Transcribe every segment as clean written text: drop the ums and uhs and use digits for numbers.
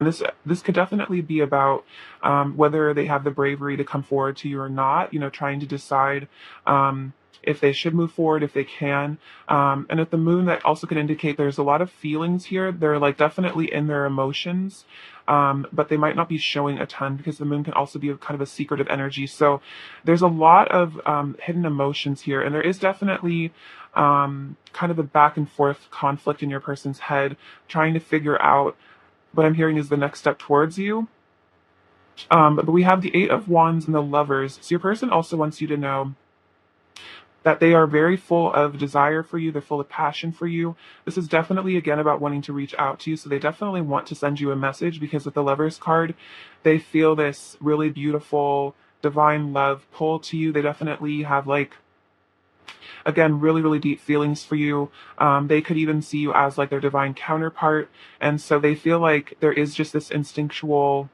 And this could definitely be about whether they have the bravery to come forward to you or not. Trying to decide if they should move forward, if they can. And at the moon, that also could indicate there's a lot of feelings here. They're like definitely in their emotions, but they might not be showing a ton because the moon can also be kind of a secretive energy. So there's a lot of hidden emotions here, and there is definitely kind of a back and forth conflict in your person's head, trying to figure out what I'm hearing is the next step towards you. But we have the Eight of Wands and the Lovers. So your person also wants you to know that they are very full of desire for you. They're full of passion for you. This is definitely, again, about wanting to reach out to you. So they definitely want to send you a message because with the Lovers card, they feel this really beautiful, divine love pull to you. They definitely have, like, again, really, really deep feelings for you. They could even see you as like their divine counterpart. And so they feel like there is just this instinctual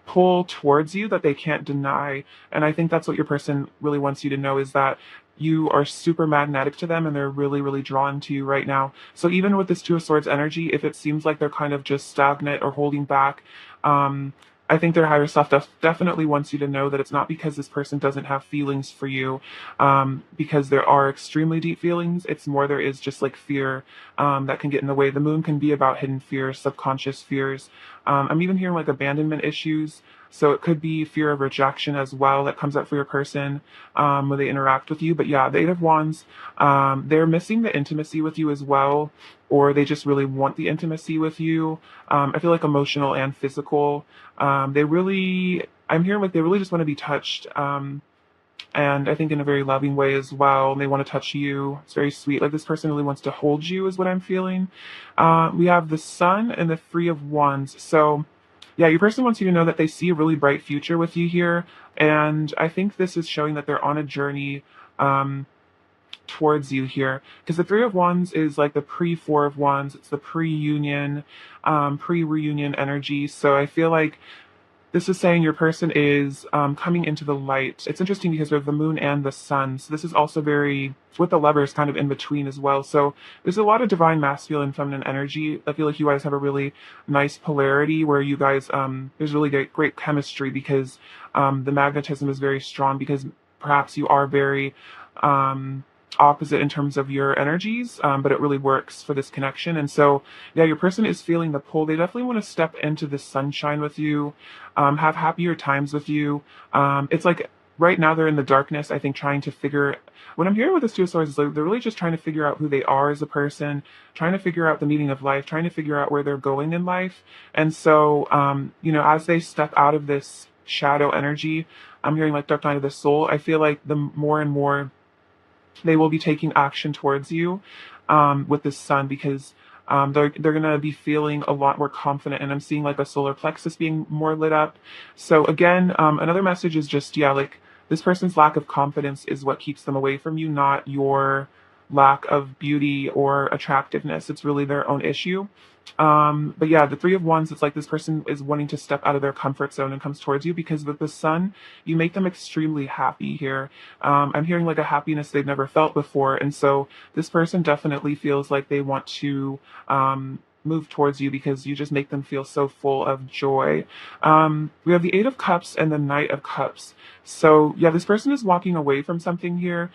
pull towards you that they can't deny. And I think that's what your person really wants you to know is that you are super magnetic to them and they're really, really drawn to you right now. So even with this Two of Swords energy, if it seems like they're kind of just stagnant or holding back, I think their higher self definitely wants you to know that it's not because this person doesn't have feelings for you, because there are extremely deep feelings. It's more there is just like fear that can get in the way. The moon can be about hidden fears, subconscious fears. I'm even hearing like abandonment issues. So it could be fear of rejection as well that comes up for your person when they interact with you. But yeah, the Eight of Wands, they're missing the intimacy with you as well, or they just really want the intimacy with you. I feel like emotional and physical. I'm hearing like they really just want to be touched. And I think in a very loving way as well. And they want to touch you. It's very sweet. Like this person really wants to hold you, is what I'm feeling. We have the Sun and the Three of Wands. So, yeah, your person wants you to know that they see a really bright future with you here. And I think this is showing that they're on a journey towards you here. Because the Three of Wands is like the pre Four of Wands, it's the pre union, pre reunion energy. So I feel like this is saying your person is coming into the light. It's interesting because we have the moon and the sun. So this is also very, with the lovers kind of in between as well. So there's a lot of divine masculine, feminine energy. I feel like you guys have a really nice polarity where you guys, there's really great chemistry because the magnetism is very strong because perhaps you are very opposite in terms of your energies, but it really works for this connection. And so, yeah, your person is feeling the pull. They definitely want to step into the sunshine with you, have happier times with you. It's like right now they're in the darkness, I think, trying to figure. What I'm hearing with this Two of Swords is like they're really just trying to figure out who they are as a person, trying to figure out the meaning of life, trying to figure out where they're going in life. And so, as they step out of this shadow energy, I'm hearing like dark night of the soul. I feel like the more and more they will be taking action towards you with this sun because they're gonna be feeling a lot more confident, and I'm seeing like a solar plexus being more lit up. So again, another message is just like this person's lack of confidence is what keeps them away from you, not your lack of beauty or attractiveness. It's really their own issue. But yeah, the Three of Wands, it's like this person is wanting to step out of their comfort zone and comes towards you because with the sun, you make them extremely happy here. I'm hearing like a happiness they've never felt before. And so this person definitely feels like they want to move towards you because you just make them feel so full of joy. We have the Eight of Cups and the Knight of Cups. So yeah, this person is walking away from something here.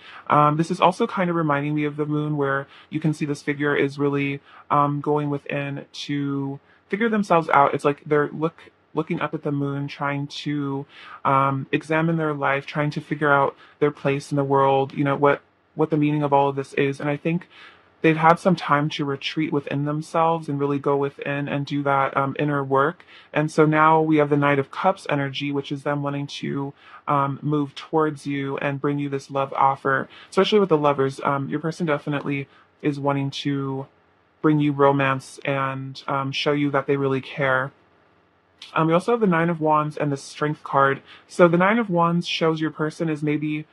This is also kind of reminding me of the moon where you can see this figure is really going within to figure themselves out. It's like they're looking up at the moon, trying to examine their life, trying to figure out their place in the world, what the meaning of all of this is. And I think they've had some time to retreat within themselves and really go within and do that inner work. And so now we have the Knight of Cups energy, which is them wanting to move towards you and bring you this love offer, especially with the lovers. Your person definitely is wanting to bring you romance and show you that they really care. We also have the Nine of Wands and the Strength card. So the Nine of Wands shows your person is maybe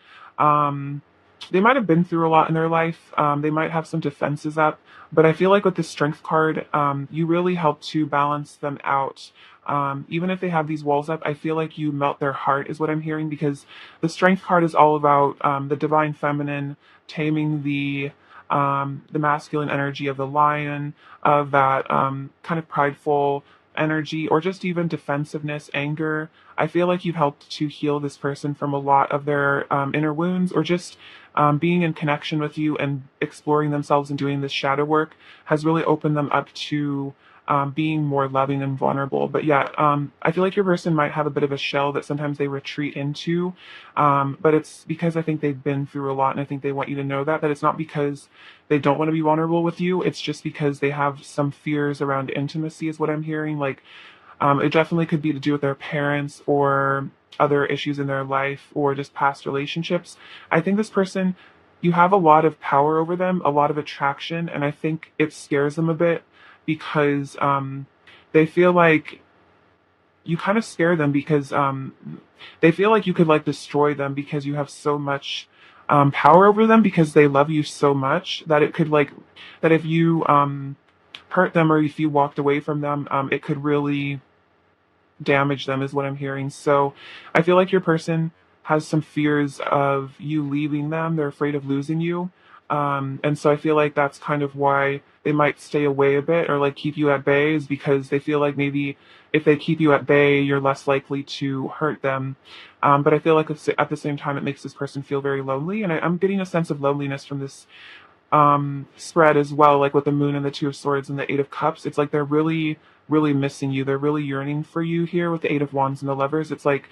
they might have been through a lot in their life. They might have some defenses up, but I feel like with the Strength card, you really help to balance them out. Even if they have these walls up, I feel like you melt their heart, is what I'm hearing, because the Strength card is all about the divine feminine, taming the masculine energy of the lion, of that kind of prideful energy, or just even defensiveness, anger. I feel like you've helped to heal this person from a lot of their inner wounds, or just being in connection with you and exploring themselves and doing this shadow work has really opened them up to being more loving and vulnerable. But yeah, I feel like your person might have a bit of a shell that sometimes they retreat into, but it's because I think they've been through a lot, and I think they want you to know that it's not because they don't want to be vulnerable with you. It's just because they have some fears around intimacy, is what I'm hearing. Like, it definitely could be to do with their parents or other issues in their life or just past relationships. I think this person, you have a lot of power over them, a lot of attraction, and I think it scares them a bit because they feel like you kind of scare them because they feel like you could like destroy them because you have so much power over them, because they love you so much that it could like that if you hurt them or if you walked away from them, it could really damage them, is what I'm hearing. So I feel like your person has some fears of you leaving them. They're afraid of losing you. And so I feel like that's kind of why they might stay away a bit or like keep you at bay, is because they feel like maybe if they keep you at bay, you're less likely to hurt them. But I feel like at the same time, it makes this person feel very lonely. And I'm getting a sense of loneliness from this spread as well, like with the moon and the two of swords and the eight of cups. It's like they're really missing you. They're really yearning for you here with the eight of wands and the lovers. It's like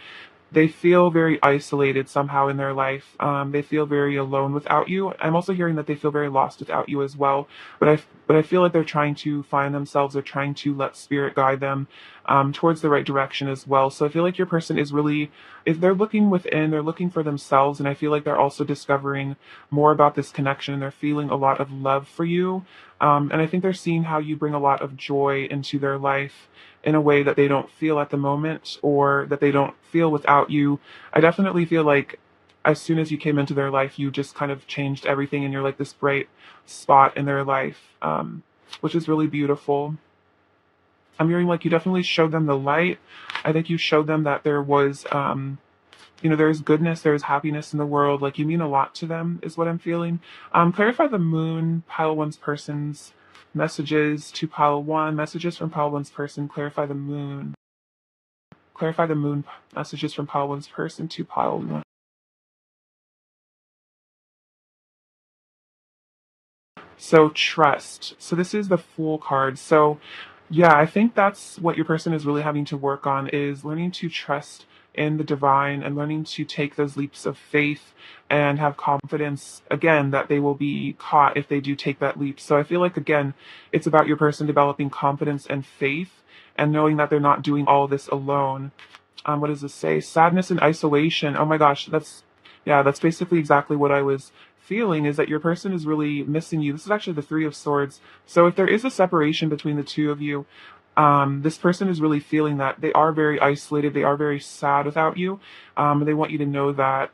they feel very isolated somehow in their life. They feel very alone without you. I'm also hearing that they feel very lost without you as well. But I feel like they're trying to find themselves. They're trying to let spirit guide them towards the right direction as well. So I feel like your person is really, if they're looking within, they're looking for themselves, and I feel like they're also discovering more about this connection, and they're feeling a lot of love for you. And I think they're seeing how you bring a lot of joy into their life in a way that they don't feel at the moment, or that they don't feel without you. I definitely feel like as soon as you came into their life, you just kind of changed everything, and you're like this bright spot in their life, which is really beautiful. I'm hearing like you definitely showed them the light. I think you showed them that there was, there's goodness, there's happiness in the world. Like you mean a lot to them, is what I'm feeling. Clarify the moon, pile one's person's messages to pile one, messages from pile one's person, clarify the moon. Clarify the moon, messages from pile one's person to pile one. So trust. So this is the Fool card. So yeah, I think that's what your person is really having to work on, is learning to trust in the divine and learning to take those leaps of faith and have confidence again that they will be caught if they do take that leap. So I feel like again, it's about your person developing confidence and faith and knowing that they're not doing all this alone. What does this say? Sadness and isolation. Oh my gosh, that's basically exactly what I was feeling, is that your person is really missing you. This is actually the three of swords. So if there is a separation between the two of you, this person is really feeling that they are very isolated. They are very sad without you. And they want you to know that,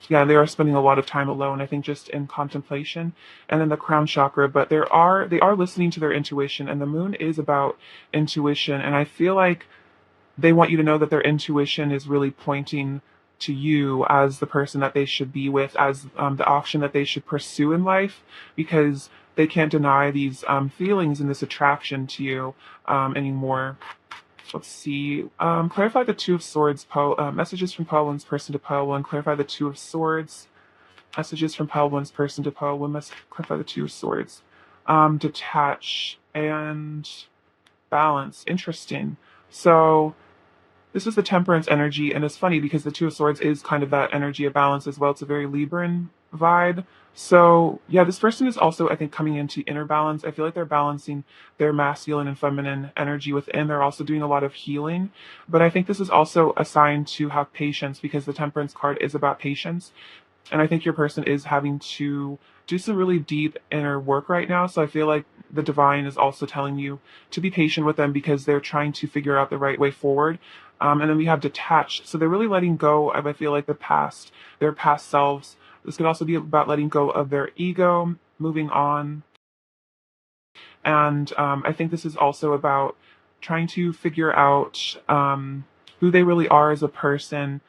yeah, they are spending a lot of time alone, I think, just in contemplation. And then the crown chakra, but they are listening to their intuition, and the moon is about intuition. And I feel like they want you to know that their intuition is really pointing to you as the person that they should be with, as the option that they should pursue in life, because they can't deny these feelings and this attraction to you anymore. Let's see. Clarify the Two of Swords. Messages from pile one's person to pile one. Clarify the Two of Swords. Messages from pile one's person to pile one. Clarify the Two of Swords. Detach and balance. Interesting. So this is the temperance energy, and it's funny because the Two of Swords is kind of that energy of balance as well. It's a very Libran vibe. So yeah, this person is also, I think, coming into inner balance. I feel like they're balancing their masculine and feminine energy within. They're also doing a lot of healing. But I think this is also a sign to have patience, because the temperance card is about patience. And I think your person is having to do some really deep inner work right now. So I feel like the divine is also telling you to be patient with them, because they're trying to figure out the right way forward. And then we have detached. So they're really letting go of, I feel like, their past selves. This could also be about letting go of their ego, moving on. And I think this is also about trying to figure out who they really are as a person,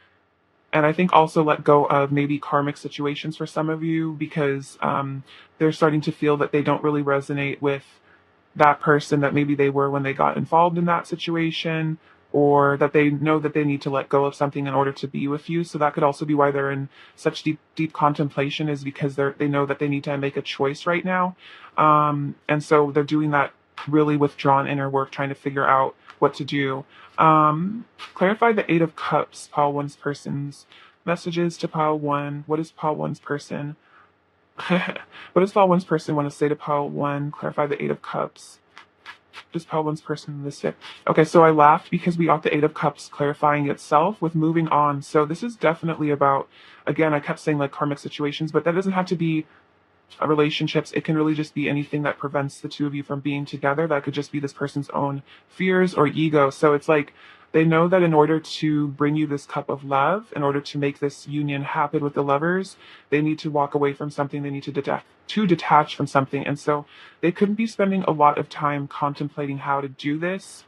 and I think also let go of maybe karmic situations for some of you, because they're starting to feel that they don't really resonate with that person that maybe they were when they got involved in that situation, or that they know that they need to let go of something in order to be with you. So that could also be why they're in such deep contemplation, is because they know that they need to make a choice right now. And so they're doing that really withdrawn inner work, trying to figure out what to do. Clarify the Eight of Cups, pile one's person's messages to pile one. What is pile one's person? What does pile one's person want to say to pile one? Clarify the Eight of Cups. Does pile one's person this fit? Okay, so I laughed because we got the Eight of Cups clarifying itself with moving on. So this is definitely about, again, I kept saying like karmic situations, but that doesn't have to be relationships. It can really just be anything that prevents the two of you from being together. That could just be this person's own fears or ego. So it's like they know that in order to bring you this cup of love, in order to make this union happen with the lovers, they need to walk away from something. They need to detach from something. And so they couldn't be spending a lot of time contemplating how to do this,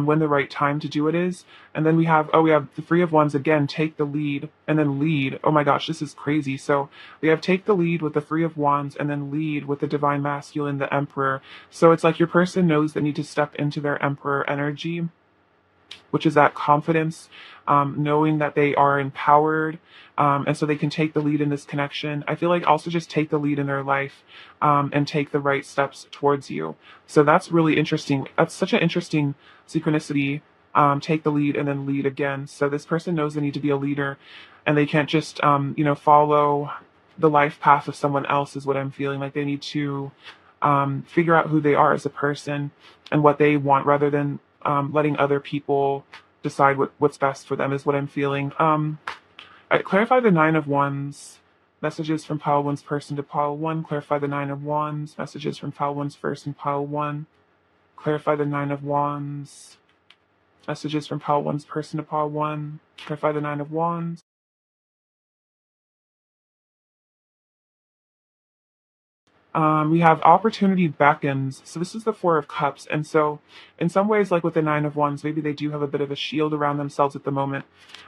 when the right time to do it is. And then we have the Three of Wands again, take the lead and then lead. Oh my gosh, this is crazy. So we have take the lead with the Three of Wands and then lead with the Divine Masculine, the Emperor. So it's like your person knows they need to step into their Emperor energy, which is that confidence, knowing that they are empowered, and so they can take the lead in this connection. I feel like also just take the lead in their life, and take the right steps towards you. So that's really interesting. That's such an interesting synchronicity. Take the lead and then lead again. So this person knows they need to be a leader, and they can't just follow the life path of someone else, is what I'm feeling. Like they need to figure out who they are as a person and what they want, rather than letting other people decide what's best for them, is what I'm feeling. I clarify the Nine of Wands, messages from pile one's person to pile one. Clarify the Nine of Wands, messages from pile one's person, pile one. Clarify the Nine of Wands, messages from pile one's person to pile one. Clarify the Nine of Wands. We have opportunity beckons. So this is the Four of Cups. And so in some ways, like with the Nine of Wands, maybe they do have a bit of a shield around themselves at the moment,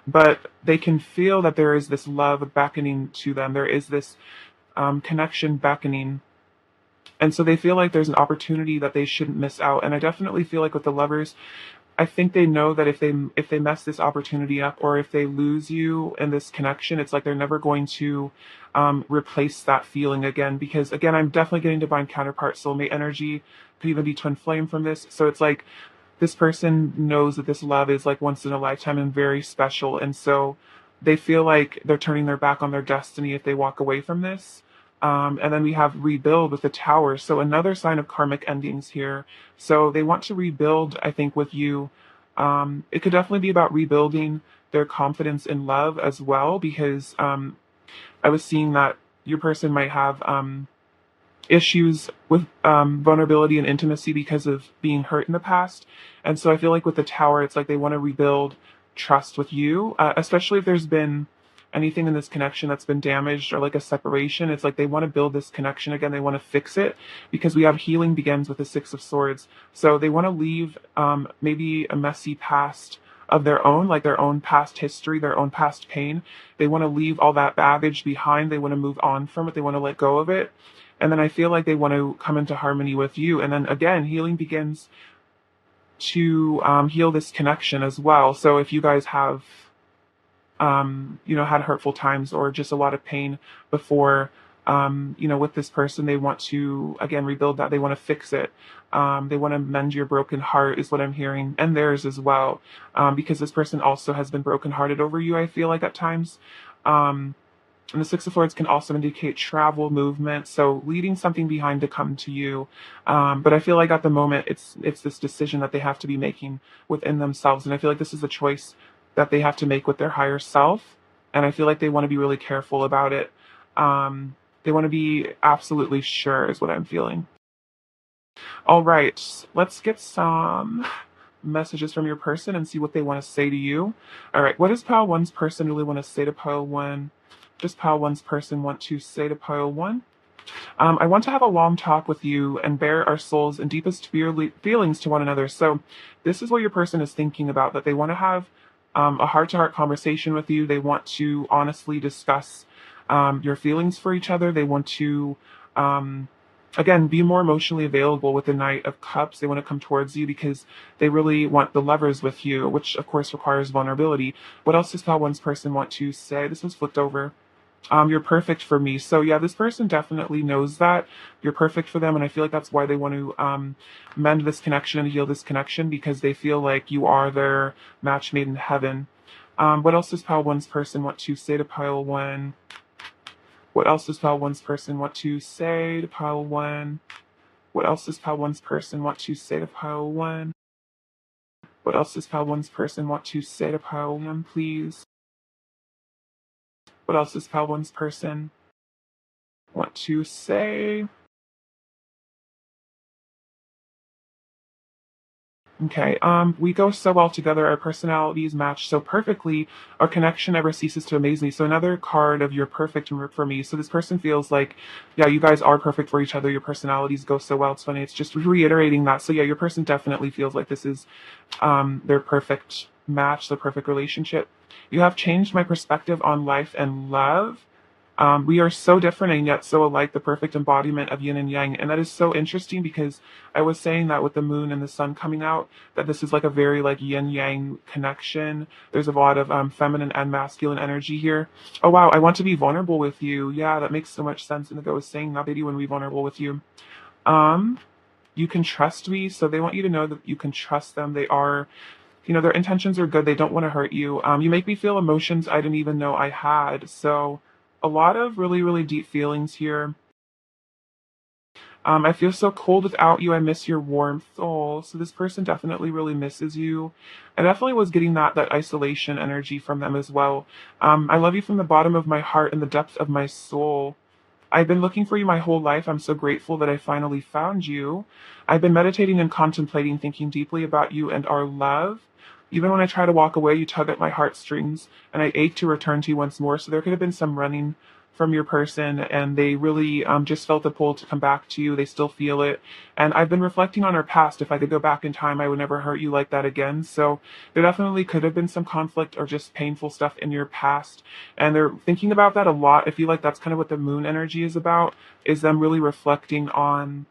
but they can feel that there is this love beckoning to them. There is this connection beckoning. And so they feel like there's an opportunity that they shouldn't miss out. And I definitely feel like with the lovers, I think they know that if they mess this opportunity up, or if they lose you in this connection, it's like they're never going to replace that feeling again. Because again, I'm definitely getting divine counterpart soulmate energy. Could even be twin flame from this. So it's like this person knows that this love is like once in a lifetime and very special, and so they feel like they're turning their back on their destiny if they walk away from this. And then we have rebuild with the Tower. So another sign of karmic endings here. So they want to rebuild, I think, with you. It could definitely be about rebuilding their confidence in love as well, because I was seeing that your person might have issues with vulnerability and intimacy because of being hurt in the past. And so I feel like with the Tower, it's like they want to rebuild trust with you, especially if there's been anything in this connection that's been damaged, or like a separation. It's like they want to build this connection again. They want to fix it, because we have healing begins with the Six of Swords. So they want to leave maybe a messy past of their own, like their own past history, their own past pain. They want to leave all that baggage behind. They want to move on from it. They want to let go of it. And then I feel like they want to come into harmony with you. And then again, healing begins to heal this connection as well. So if you guys have had hurtful times or just a lot of pain before, with this person, they want to, again, rebuild that. They want to fix it. They want to mend your broken heart, is what I'm hearing, and theirs as well, because this person also has been brokenhearted over you, I feel like, at times. And the Six of Swords can also indicate travel, movement, so leaving something behind to come to you. But I feel like at the moment, it's this decision that they have to be making within themselves, and I feel like this is a choice that they have to make with their higher self, and I feel like they want to be really careful about it. They want to be absolutely sure, is what I'm feeling. All right, let's get some messages from your person and see what they want to say to you. All right, what does pile one's person really want to say to pile one? Does pile one's person want to say to pile one? I want to have a long talk with you and bare our souls and deepest feelings to one another. So this is what your person is thinking about, that they want to have a heart-to-heart conversation with you. They want to honestly discuss your feelings for each other. They want to Again, be more emotionally available with the Knight of Cups. They want to come towards you because they really want the lovers with you, which of course requires vulnerability. What else does Pile One's person want to say? This was flipped over. You're perfect for me. So yeah, this person definitely knows that you're perfect for them, and I feel like that's why they want to mend this connection and heal this connection, because they feel like you are their match made in heaven. What else does Pile One's person want to say to Pile One? What else does Pile One's person want to say to Pile One? What else does Pile One's person want to say to Pile One? What else does Pile One's person want to say to Pile One, please? What else does Pile One's person want to say? Okay, we go so well together. Our personalities match so perfectly. Our connection never ceases to amaze me. So another card of you're perfect for me. So this person feels like, yeah, you guys are perfect for each other. Your personalities go so well. It's funny. It's just reiterating that. So yeah, your person definitely feels like this is their perfect match, the perfect relationship. You have changed my perspective on life and love. We are so different and yet so alike, the perfect embodiment of yin and yang. And that is so interesting because I was saying that with the moon and the sun coming out, that this is like a very like yin yang connection. There's a lot of feminine and masculine energy here. Oh wow, I want to be vulnerable with you. Yeah, that makes so much sense. And I was saying that they do want to be vulnerable with you. Um, you can trust me, so they want you to know that you can trust them. They are, their intentions are good. They don't want to hurt you. You make me feel emotions I didn't even know I had. So a lot of really, really deep feelings here. I feel so cold without you. I miss your warmth. Oh, so this person definitely really misses you. I definitely was getting that isolation energy from them as well. I love you from the bottom of my heart and the depth of my soul. I've been looking for you my whole life. I'm so grateful that I finally found you. I've been meditating and contemplating, thinking deeply about you and our love. Even when I try to walk away, you tug at my heartstrings, and I ache to return to you once more. So there could have been some running from your person, and they really just felt the pull to come back to you. They still feel it. And I've been reflecting on our past. If I could go back in time, I would never hurt you like that again. So there definitely could have been some conflict or just painful stuff in your past, and they're thinking about that a lot. I feel like that's kind of what the moon energy is about, is them really reflecting on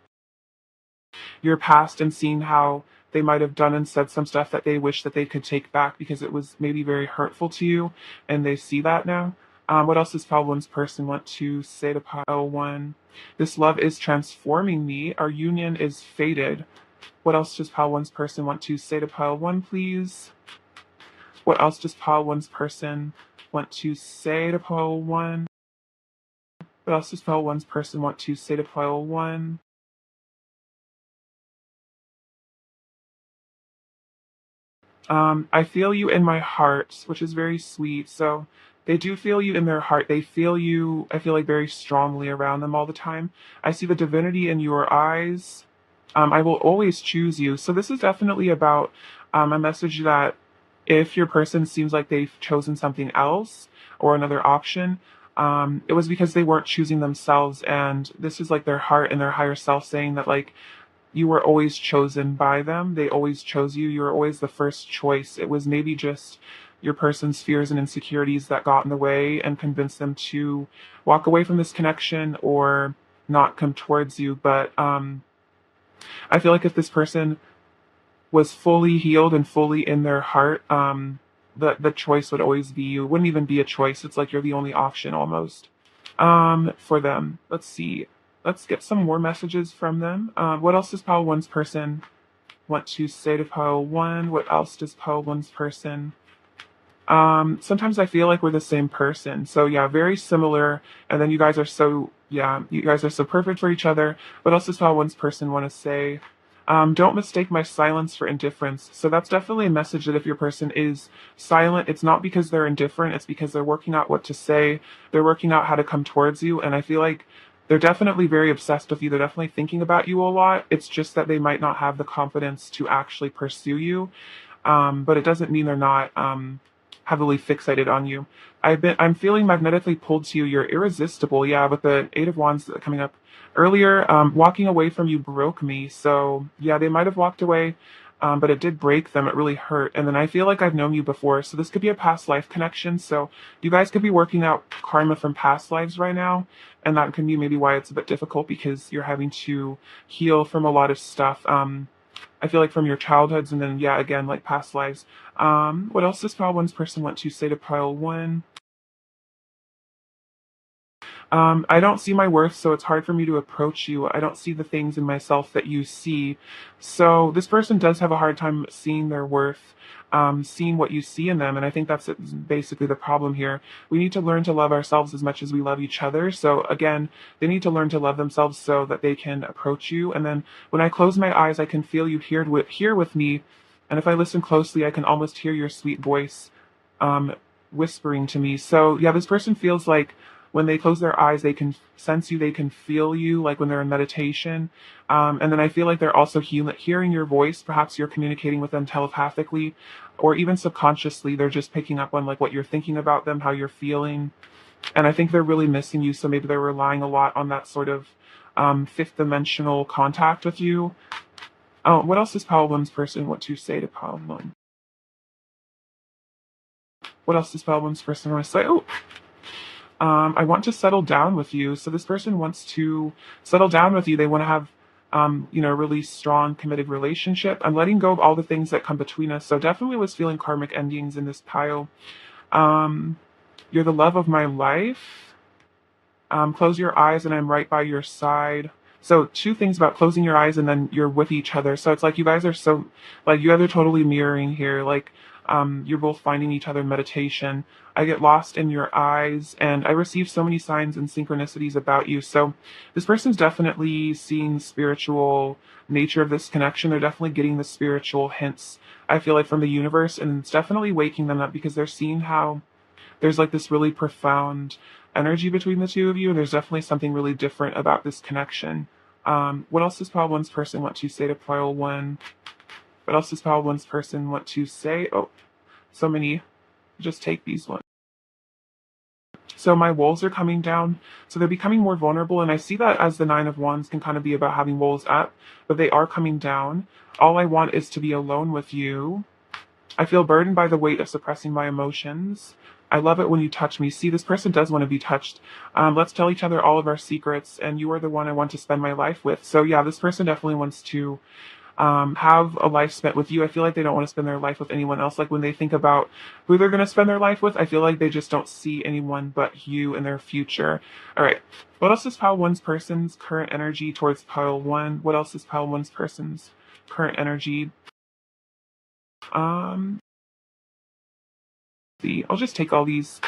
your past and seeing how they might have done and said some stuff that they wish that they could take back because it was maybe very hurtful to you, and they see that now. What else does Pile One's person want to say to Pile One? This love is transforming me. Our union is fated. What else does Pile One's person want to say to Pile One, please? What else does Pile One's person want to say to Pile One? What else does Pile One's person want to say to Pile One? I feel you in my heart, which is very sweet. So they do feel you in their heart. They feel you, I feel like, very strongly around them all the time. I see the divinity in your eyes. I will always choose you. So this is definitely about a message that if your person seems like they've chosen something else or another option, it was because they weren't choosing themselves. And this is like their heart and their higher self saying that, like, you were always chosen by them. They always chose you. You were always the first choice. It was maybe just your person's fears and insecurities that got in the way and convinced them to walk away from this connection or not come towards you. But I feel like if this person was fully healed and fully in their heart, the choice would always be you. It wouldn't even be a choice. It's like you're the only option almost. For them. Let's see. Let's get some more messages from them. What else does Pile One's person want to say to Pile One? What else does Pile One's person? Sometimes I feel like we're the same person. So yeah, very similar. And then you guys are so, yeah, you guys are so perfect for each other. What else does Pile One's person want to say? Don't mistake my silence for indifference. So that's definitely a message that if your person is silent, it's not because they're indifferent, it's because they're working out what to say. They're working out how to come towards you. And I feel like they're definitely very obsessed with you. They're definitely thinking about you a lot. It's just that they might not have the confidence to actually pursue you. But it doesn't mean they're not heavily fixated on you. I'm feeling magnetically pulled to you. You're irresistible. Yeah, with the Eight of Wands coming up earlier, walking away from you broke me. So yeah, they might have walked away. but it did break them. It really hurt. And then I feel like I've known you before. So this could be a past life connection. So you guys could be working out karma from past lives right now. And that can be maybe why it's a bit difficult, because you're having to heal from a lot of stuff. I feel like from your childhoods, and then, yeah, again, like past lives. What else does pile one's person want to say to pile one? I don't see my worth, so it's hard for me to approach you. I don't see the things in myself that you see. So this person does have a hard time seeing their worth, seeing what you see in them. And I think that's basically the problem here. We need to learn to love ourselves as much as we love each other. So again, they need to learn to love themselves so that they can approach you. And then when I close my eyes, I can feel you here with me. And if I listen closely, I can almost hear your sweet voice whispering to me. So yeah, this person feels like when they close their eyes, they can sense you, they can feel you, like when they're in meditation. And then I feel like they're also hearing your voice. Perhaps you're communicating with them telepathically, or even subconsciously. They're just picking up on like what you're thinking about them, how you're feeling. And I think they're really missing you. So maybe they're relying a lot on that sort of fifth dimensional contact with you. What else does Power One's person want to say to Power One? What else does Power One's person want to say? Oh, I want to settle down with you. So this person wants to settle down with you. They want to have, a really strong, committed relationship. I'm letting go of all the things that come between us. So definitely was feeling karmic endings in this pile. Um, you're the love of my life. Close your eyes and I'm right by your side. So two things about closing your eyes and then you're with each other. So it's like you guys are so, like you guys are totally mirroring here. Like you're both finding each other in meditation. I get lost in your eyes and I receive so many signs and synchronicities about you. So this person's definitely seeing spiritual nature of this connection. They're definitely getting the spiritual hints, I feel like, from the universe, and it's definitely waking them up because they're seeing how there's like this really profound energy between the two of you. There's definitely something really different about this connection. What else does Pile One's person want to say to Pile One? What else does Pile One's person want to say? Oh, so many. Just take these ones. So my walls are coming down. So they're becoming more vulnerable. And I see that as the Nine of Wands can kind of be about having walls up, but they are coming down. All I want is to be alone with you. I feel burdened by the weight of suppressing my emotions. I love it when you touch me. See, this person does want to be touched. Let's tell each other all of our secrets, and you are the one I want to spend my life with. So yeah, this person definitely wants to have a life spent with you. I feel like they don't want to spend their life with anyone else. Like when they think about who they're going to spend their life with, I feel like they just don't see anyone but you in their future. All right. What else is Pile One's person's current energy towards Pile One? What else is Pile One's person's current energy? Um, see, I'll just take all these.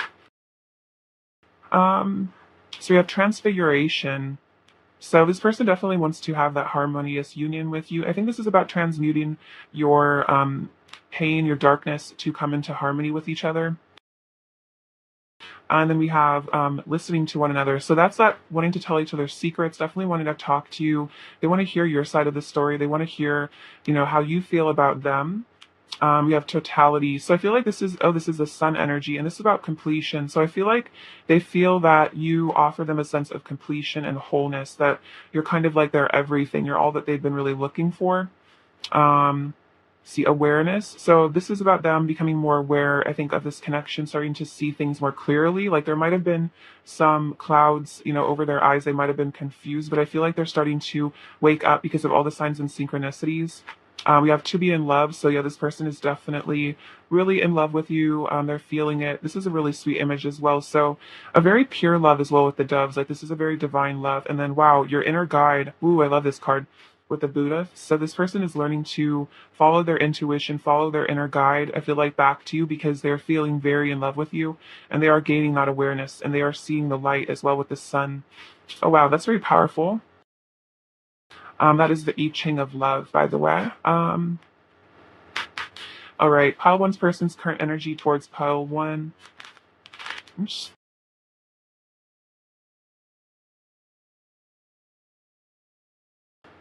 Um, so we have transfiguration. So this person definitely wants to have that harmonious union with you. I think this is about transmuting your pain, your darkness to come into harmony with each other. And then we have listening to one another. So that's that wanting to tell each other secrets, definitely wanting to talk to you. They want to hear your side of the story. They want to hear, how you feel about them. We have totality. So I feel like this is the sun energy, and this is about completion. So I feel like they feel that you offer them a sense of completion and wholeness, that you're kind of like their everything. You're all that they've been really looking for. Um, see, awareness. So this is about them becoming more aware, I think, of this connection, starting to see things more clearly. Like there might have been some clouds, over their eyes. They might have been confused, but I feel like they're starting to wake up because of all the signs and synchronicities. We have to be in love. So yeah, this person is definitely really in love with you. They're feeling it. This is a really sweet image as well. So a very pure love as well with the doves. Like this is a very divine love. And then wow, your inner guide. Ooh, I love this card with the Buddha. So this person is learning to follow their intuition, follow their inner guide. I feel like back to you because they're feeling very in love with you and they are gaining that awareness and they are seeing the light as well with the sun. Oh wow, that's very powerful. That is the I Ching of love, by the way. All right, pile one's person's current energy towards pile one. Oops.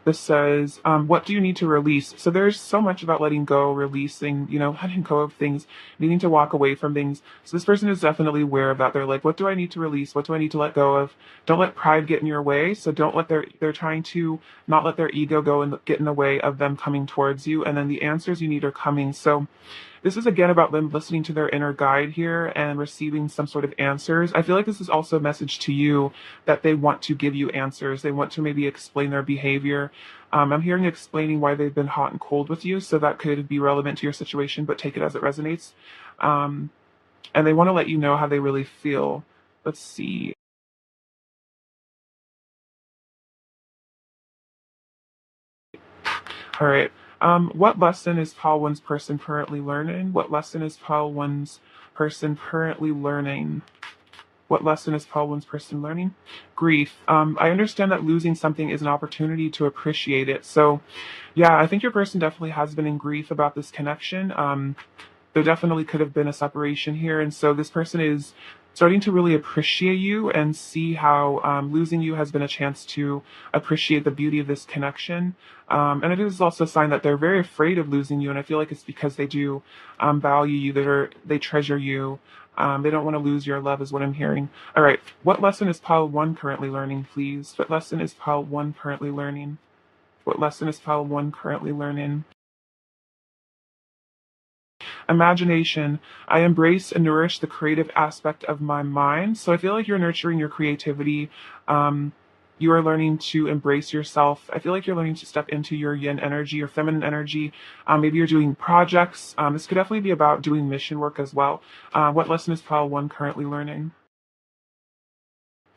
This says, what do you need to release? So there's so much about letting go, releasing, letting go of things, needing to walk away from things. So this person is definitely aware of that. They're like, what do I need to release? What do I need to let go of? Don't let pride get in your way. So don't let they're trying to not let their ego go and get in the way of them coming towards you. And then the answers you need are coming. So this is again about them listening to their inner guide here and receiving some sort of answers. I feel like this is also a message to you that they want to give you answers. They want to maybe explain their behavior. I'm hearing explaining why they've been hot and cold with you, so that could be relevant to your situation, but take it as it resonates. Um, and they want to let you know how they really feel. Let's see. All right. What lesson is Paul One's person currently learning? What lesson is Paul One's person currently learning? What lesson is Paul One's person learning? Grief. I understand that losing something is an opportunity to appreciate it. So, yeah, I think your person definitely has been in grief about this connection. There definitely could have been a separation here. And so this person is starting to really appreciate you and see how losing you has been a chance to appreciate the beauty of this connection. And it is also a sign that they're very afraid of losing you. And I feel like it's because they do value you, they treasure you. They don't want to lose your love, is what I'm hearing. All right. What lesson is Pile 1 currently learning, please? What lesson is Pile 1 currently learning? What lesson is Pile 1 currently learning? Imagination. I embrace and nourish the creative aspect of my mind. So I feel like you're nurturing your creativity. Um, you are learning to embrace yourself. I feel like you're learning to step into your yin energy, your feminine energy. Maybe you're doing projects. This could definitely be about doing mission work as well. What lesson is Pile 1 currently learning?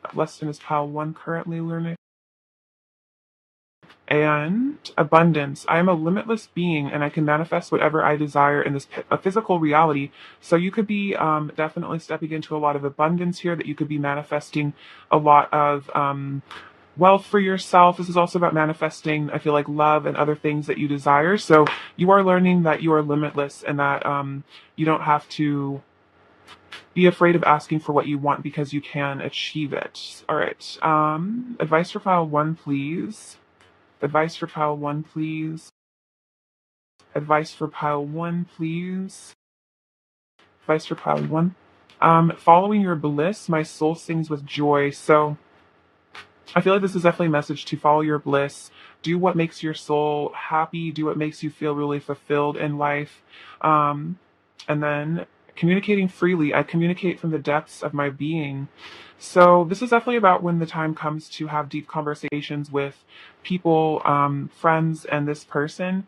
What lesson is Pile 1 currently learning? And abundance. I am a limitless being and I can manifest whatever I desire in this a physical reality. So you could be definitely stepping into a lot of abundance here, that you could be manifesting a lot of wealth for yourself. This is also about manifesting, I feel like, love and other things that you desire. So you are learning that you are limitless and that you don't have to be afraid of asking for what you want because you can achieve it. All right. Advice for file 1, please. Advice for pile 1, please. Advice for pile 1, please. Advice for pile 1. Following your bliss, my soul sings with joy. So I feel like this is definitely a message to follow your bliss. Do what makes your soul happy. Do what makes you feel really fulfilled in life. And then communicating freely. I communicate from the depths of my being. So this is definitely about when the time comes to have deep conversations with people, friends, and this person.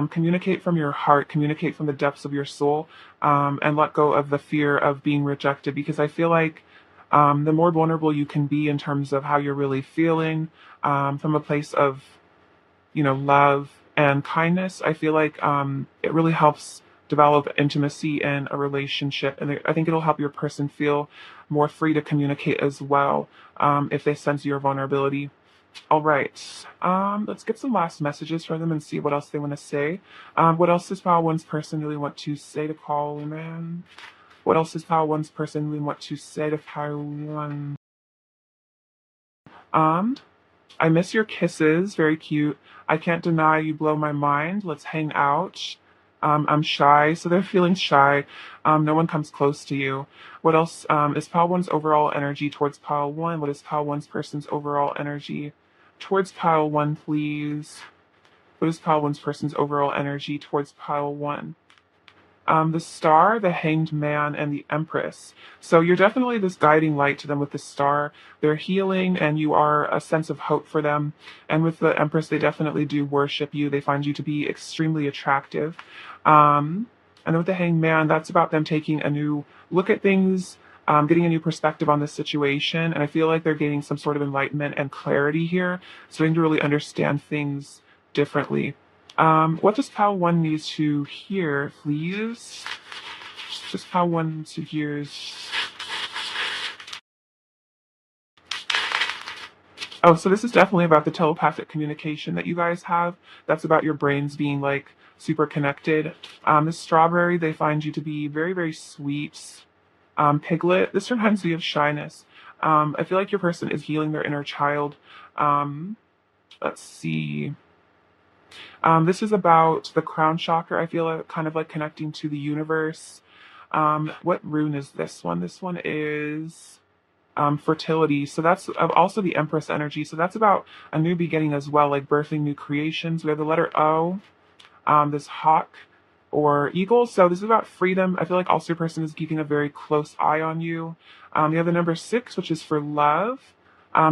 Communicate from your heart. Communicate from the depths of your soul, and let go of the fear of being rejected. Because I feel like the more vulnerable you can be in terms of how you're really feeling, from a place of love and kindness, I feel like it really helps develop intimacy in a relationship. And I think it'll help your person feel more free to communicate as well, if they sense your vulnerability. All right. Let's get some last messages from them and see what else they want to say. What else does Power One's person really want to say to Paul Man? What else does Power One's person really want to say to Power One? Um, I miss your kisses. Very cute. I can't deny you blow my mind. Let's hang out. I'm shy, so they're feeling shy. No one comes close to you. What else is Pile One's overall energy towards Pile One? What is Pile One's person's overall energy towards Pile One, please? What is Pile One's person's overall energy towards Pile One? The star, the hanged man, and the empress. So you're definitely this guiding light to them with the star. They're healing, and you are a sense of hope for them. And with the empress, they definitely do worship you. They find you to be extremely attractive. And with the hanged man, that's about them taking a new look at things, getting a new perspective on this situation. And I feel like they're gaining some sort of enlightenment and clarity here, starting to really understand things differently. What does Pal 1 needs to hear, please? Just Pal 1 needs to hear. Oh, so this is definitely about the telepathic communication that you guys have. That's about your brains being like super connected. This strawberry, they find you to be very, very sweet. Piglet, this reminds me of shyness. I feel like your person is healing their inner child. Let's see. This is about the crown chakra. I feel like kind of like connecting to the universe. What rune is this one? This one is fertility. So that's also the Empress energy. So that's about a new beginning as well, like birthing new creations. We have the letter O, this hawk or eagle. So this is about freedom. I feel like also your person is keeping a very close eye on you. You have the number 6, which is for love.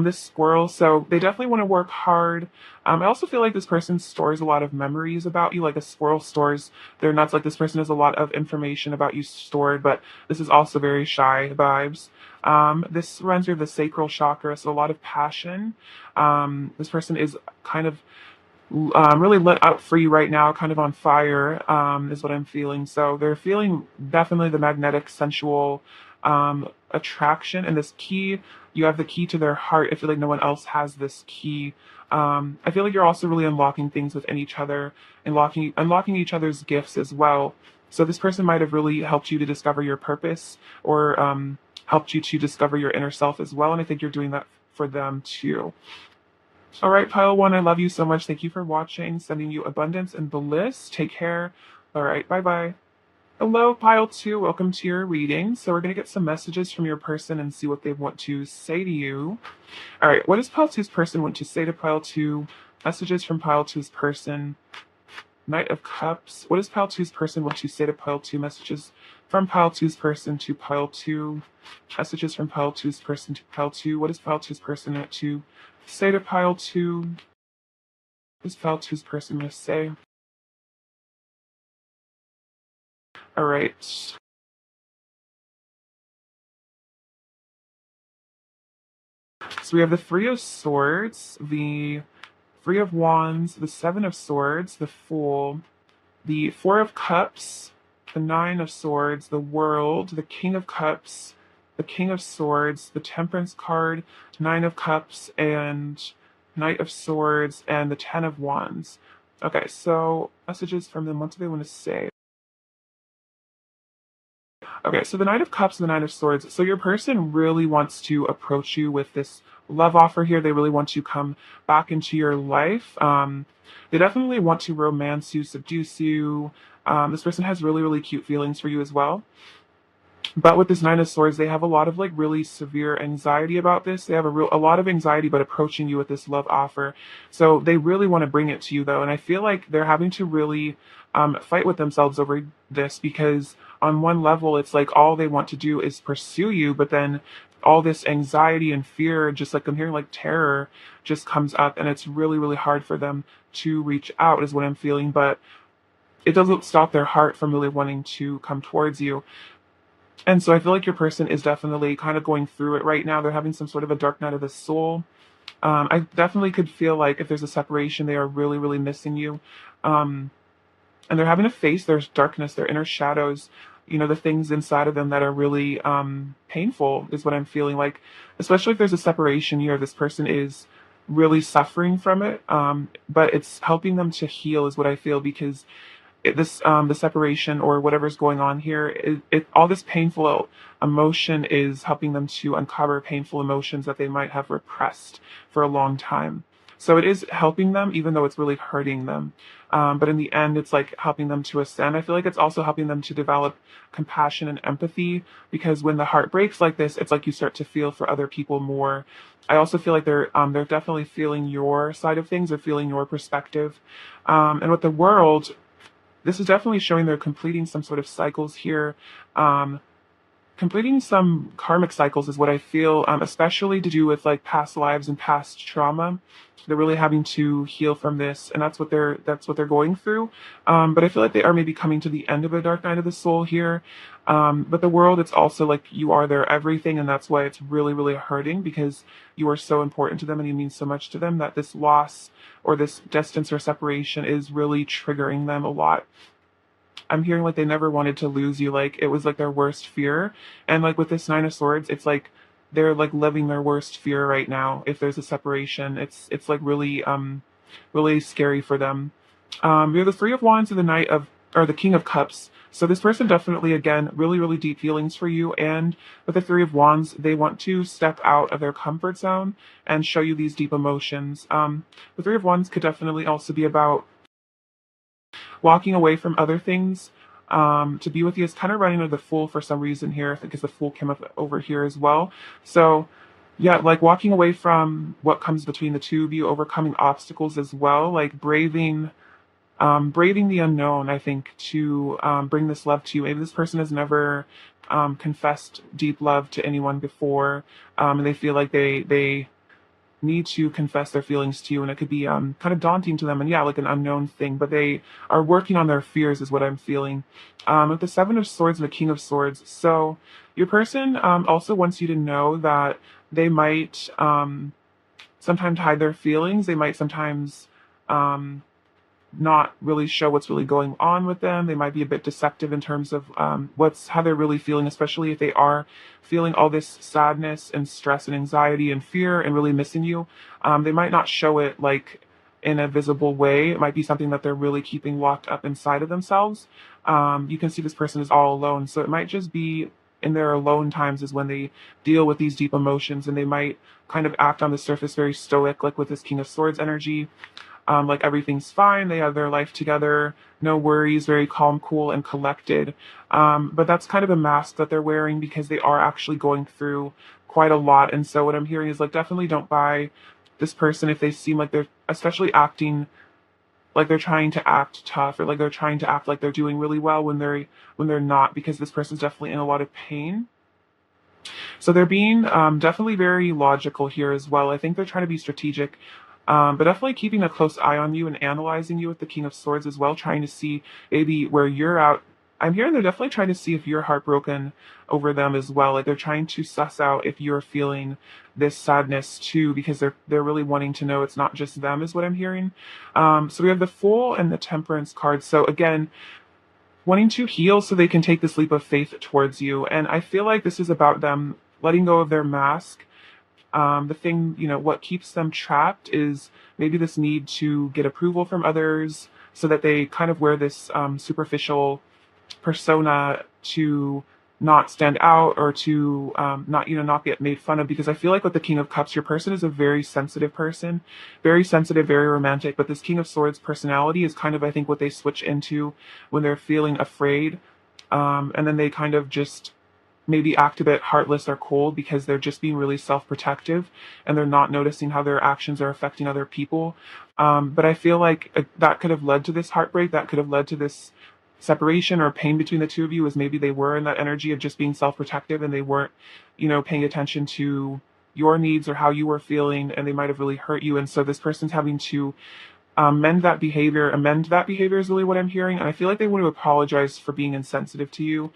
This squirrel. So they definitely want to work hard. I also feel like this person stores a lot of memories about you, like a squirrel stores their nuts. Like this person has a lot of information about you stored, but this is also very shy vibes. This reminds me of the sacral chakra, so a lot of passion. This person is kind of really lit up for you right now, kind of on fire, is what I'm feeling. So they're feeling definitely the magnetic, sensual attraction and this key. You have the key to their heart. I feel like no one else has this key. I feel like you're also really unlocking things within each other, unlocking each other's gifts as well. So this person might have really helped you to discover your purpose, or helped you to discover your inner self as well. And I think you're doing that for them too. All right, pile one, I love you so much. Thank you for watching. Sending you abundance and bliss. Take care. All right, bye bye. Hello, pile two. Welcome to your reading. So we're going to get some messages from your person and see what they want to say to you. All right, what does pile two's person want to say to pile two? Messages from pile two's person. Knight of Cups. What does pile two's person want to say to pile two? Messages from pile two's person to pile two. Messages from pile two's person to pile two. What does pile two's person want to say to pile two? What does pile two's person want to say? All right. So we have the Three of Swords, the Three of Wands, the Seven of Swords, the Fool, the Four of Cups, the Nine of Swords, the World, the King of Cups, the King of Swords, the Temperance card, Nine of Cups, and Knight of Swords, and the Ten of Wands. Okay, so messages from them. What do they want to say? Okay, so the Knight of Cups and the Nine of Swords. So your person really wants to approach you with this love offer here. They really want to come back into your life. They definitely want to romance you, seduce you. This person has really, really cute feelings for you as well. But with this Nine of Swords, they have a lot of like really severe anxiety about this. They have a lot of anxiety about approaching you with this love offer. So they really want to bring it to you though. And I feel like they're having to really fight with themselves over this, because on one level, it's like all they want to do is pursue you, but then all this anxiety and fear, just like I'm hearing like terror, just comes up, and it's really, really hard for them to reach out, is what I'm feeling. But it doesn't stop their heart from really wanting to come towards you. And so I feel like your person is definitely kind of going through it right now. They're having some sort of a dark night of the soul. I definitely could feel like if there's a separation, they are really, really missing you. And they're having to face their darkness, their inner shadows, the things inside of them that are really painful, is what I'm feeling like. Especially if there's a separation here, this person is really suffering from it. But it's helping them to heal, is what I feel, because the separation or whatever's going on here, all this painful emotion is helping them to uncover painful emotions that they might have repressed for a long time. So it is helping them, even though it's really hurting them. But in the end, it's like helping them to ascend. I feel like it's also helping them to develop compassion and empathy, because when the heart breaks like this, it's like you start to feel for other people more. I also feel like they're definitely feeling your side of things, or feeling your perspective. And with the world, this is definitely showing they're completing some sort of cycles here. Completing some karmic cycles is what I feel, especially to do with like past lives and past trauma. They're really having to heal from this, and that's what they're going through. But I feel like they are maybe coming to the end of a dark night of the soul here. But the world, it's also like you are their everything, and that's why it's really, really hurting, because you are so important to them and you mean so much to them, that this loss or this distance or separation is really triggering them a lot. I'm hearing like they never wanted to lose you. Like it was like their worst fear. And like with this Nine of Swords, it's like they're like living their worst fear right now. If there's a separation, it's like really, really scary for them. We have the Three of Wands and the King of Cups. So this person definitely, again, really, really deep feelings for you. And with the Three of Wands, they want to step out of their comfort zone and show you these deep emotions. The Three of Wands could definitely also be about walking away from other things to be with you. Is kind of running into the Fool for some reason here. I think because the Fool came up over here as well. So yeah, like walking away from what comes between the two of you, overcoming obstacles as well, like braving the unknown, I think, to bring this love to you. Maybe this person has never confessed deep love to anyone before, and they feel like they need to confess their feelings to you, and it could be kind of daunting to them, and yeah, like an unknown thing. But they are working on their fears, is what I'm feeling. With the Seven of Swords and the King of Swords, so your person also wants you to know that they might sometimes hide their feelings. They might sometimes. Not really show what's really going on with them. They might be a bit deceptive in terms of how they're really feeling, especially if they are feeling all this sadness and stress and anxiety and fear and really missing you. They might not show it like in a visible way. It might be something that they're really keeping locked up inside of themselves. You can see this person is all alone, so it might just be in their alone times is when they deal with these deep emotions, and they might kind of act on the surface very stoic, like with this King of Swords energy. Like everything's fine, they have their life together, no worries, very calm, cool, and collected. But that's kind of a mask that they're wearing because they are actually going through quite a lot. And so what I'm hearing is like definitely don't buy this person if they seem like they're especially acting like they're trying to act tough, or like they're trying to act like they're doing really well when they're not, because this person's definitely in a lot of pain. So they're being definitely very logical here as well. I think they're trying to be strategic, but definitely keeping a close eye on you and analyzing you with the King of Swords as well, trying to see maybe where you're out. I'm hearing they're definitely trying to see if you're heartbroken over them as well. Like they're trying to suss out if you're feeling this sadness too, because they're really wanting to know it's not just them, is what I'm hearing. So we have the Fool and the Temperance card. So again, wanting to heal so they can take this leap of faith towards you. And I feel like this is about them letting go of their mask. The thing, what keeps them trapped is maybe this need to get approval from others, so that they kind of wear this superficial persona to not stand out, or to not get made fun of. Because I feel like with the King of Cups, your person is a very sensitive person, very sensitive, very romantic. But this King of Swords personality is kind of, I think, what they switch into when they're feeling afraid, and then they kind of just maybe act a bit heartless or cold because they're just being really self-protective, and they're not noticing how their actions are affecting other people. But I feel like that could have led to this heartbreak, that could have led to this separation or pain between the two of you, as maybe they were in that energy of just being self-protective, and they weren't, paying attention to your needs or how you were feeling, and they might have really hurt you. And so this person's having to amend that behavior. Is really what I'm hearing. And I feel like they want to apologize for being insensitive to you,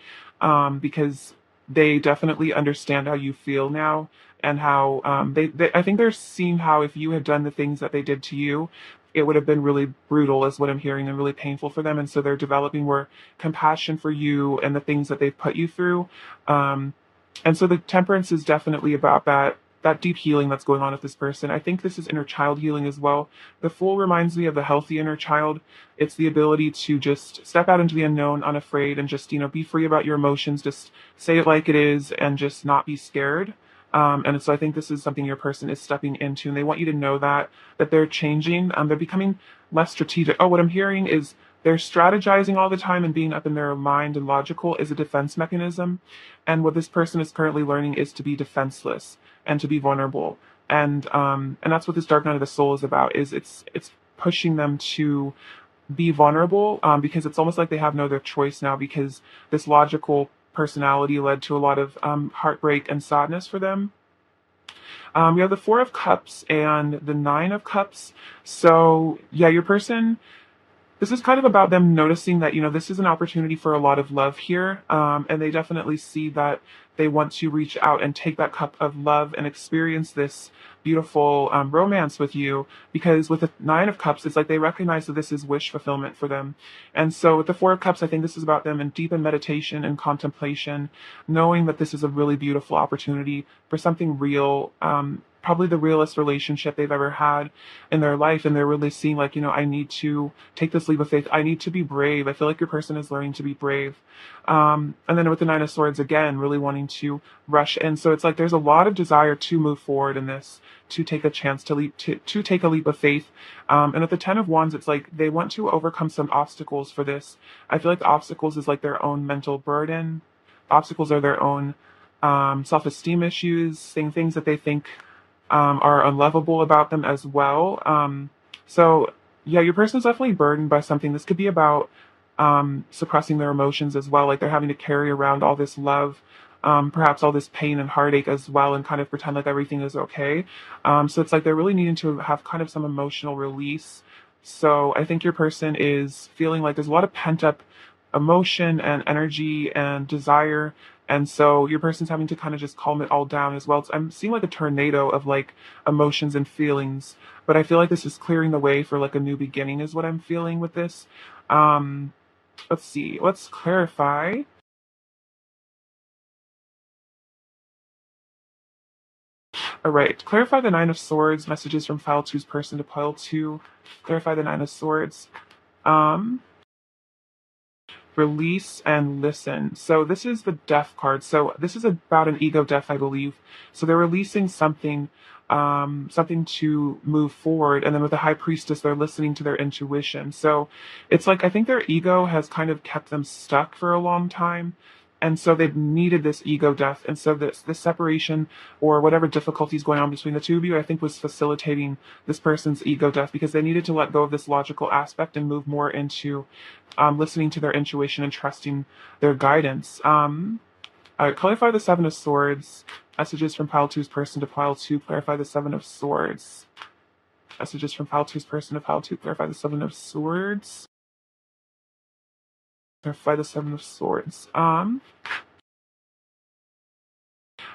because they definitely understand how you feel now, and how I think they're seeing how if you had done the things that they did to you, it would have been really brutal, is what I'm hearing, and really painful for them. And so they're developing more compassion for you and the things that they've put you through. And so the Temperance is definitely about that deep healing that's going on with this person. I think this is inner child healing as well. The Fool reminds me of the healthy inner child. It's the ability to just step out into the unknown unafraid, and just, be free about your emotions, just say it like it is, and just not be scared. And so I think this is something your person is stepping into, and they want you to know that they're changing. They're becoming less strategic. Oh, what I'm hearing is they're strategizing all the time, and being up in their mind and logical is a defense mechanism. And what this person is currently learning is to be defenseless and to be vulnerable. And that's what this Dark Night of the Soul is about. Is it's pushing them to be vulnerable, because it's almost like they have no other choice now, because this logical personality led to a lot of heartbreak and sadness for them. We have the Four of Cups and the Nine of Cups. So yeah, your person, this is kind of about them noticing that, this is an opportunity for a lot of love here. And they definitely see that they want to reach out and take that cup of love and experience this beautiful romance with you. Because with the Nine of Cups, it's like they recognize that this is wish fulfillment for them. And so with the Four of Cups, I think this is about them in deep in meditation and contemplation, knowing that this is a really beautiful opportunity for something real, probably the realest relationship they've ever had in their life, and they're really seeing like, I need to take this leap of faith. I need to be brave. I feel like your person is learning to be brave. And then with the Nine of Swords again, really wanting to rush in. So it's like there's a lot of desire to move forward in this, to take a chance to take a leap of faith. And at the Ten of Wands, it's like they want to overcome some obstacles for this. I feel like the obstacles is like their own mental burden. Obstacles are their own self-esteem issues, saying things that they think are unlovable about them as well. So yeah, your person is definitely burdened by something. This could be about suppressing their emotions as well. Like they're having to carry around all this love, perhaps all this pain and heartache as well, and kind of pretend like everything is okay. So it's like they're really needing to have kind of some emotional release. So I think your person is feeling like there's a lot of pent up emotion and energy and desire. And so your person's having to kind of just calm it all down as well. I'm seeing like a tornado of like emotions and feelings, but I feel like this is clearing the way for like a new beginning is what I'm feeling with this. Um, let's see. Let's clarify. All right. Clarify the Nine of Swords. Messages from Pile Two's person to Pile Two. Clarify the Nine of Swords. Um, Release and listen. So this is the death card. So this is about an ego death, I believe. So they're releasing something, something to move forward. And then with the high priestess, they're listening to their intuition. So it's like, I think their ego has kind of kept them stuck for a long time. And so they've needed this ego death. And so this separation or whatever difficulties going on between the two of you, I think was facilitating this person's ego death because they needed to let go of this logical aspect and move more into listening to their intuition and trusting their guidance. All right, clarify the Seven of Swords. Messages from Pile Two's person to Pile Two. Clarify the Seven of Swords. Messages from Pile Two's person to Pile Two. Clarify the Seven of Swords. Clarify the Seven of Swords.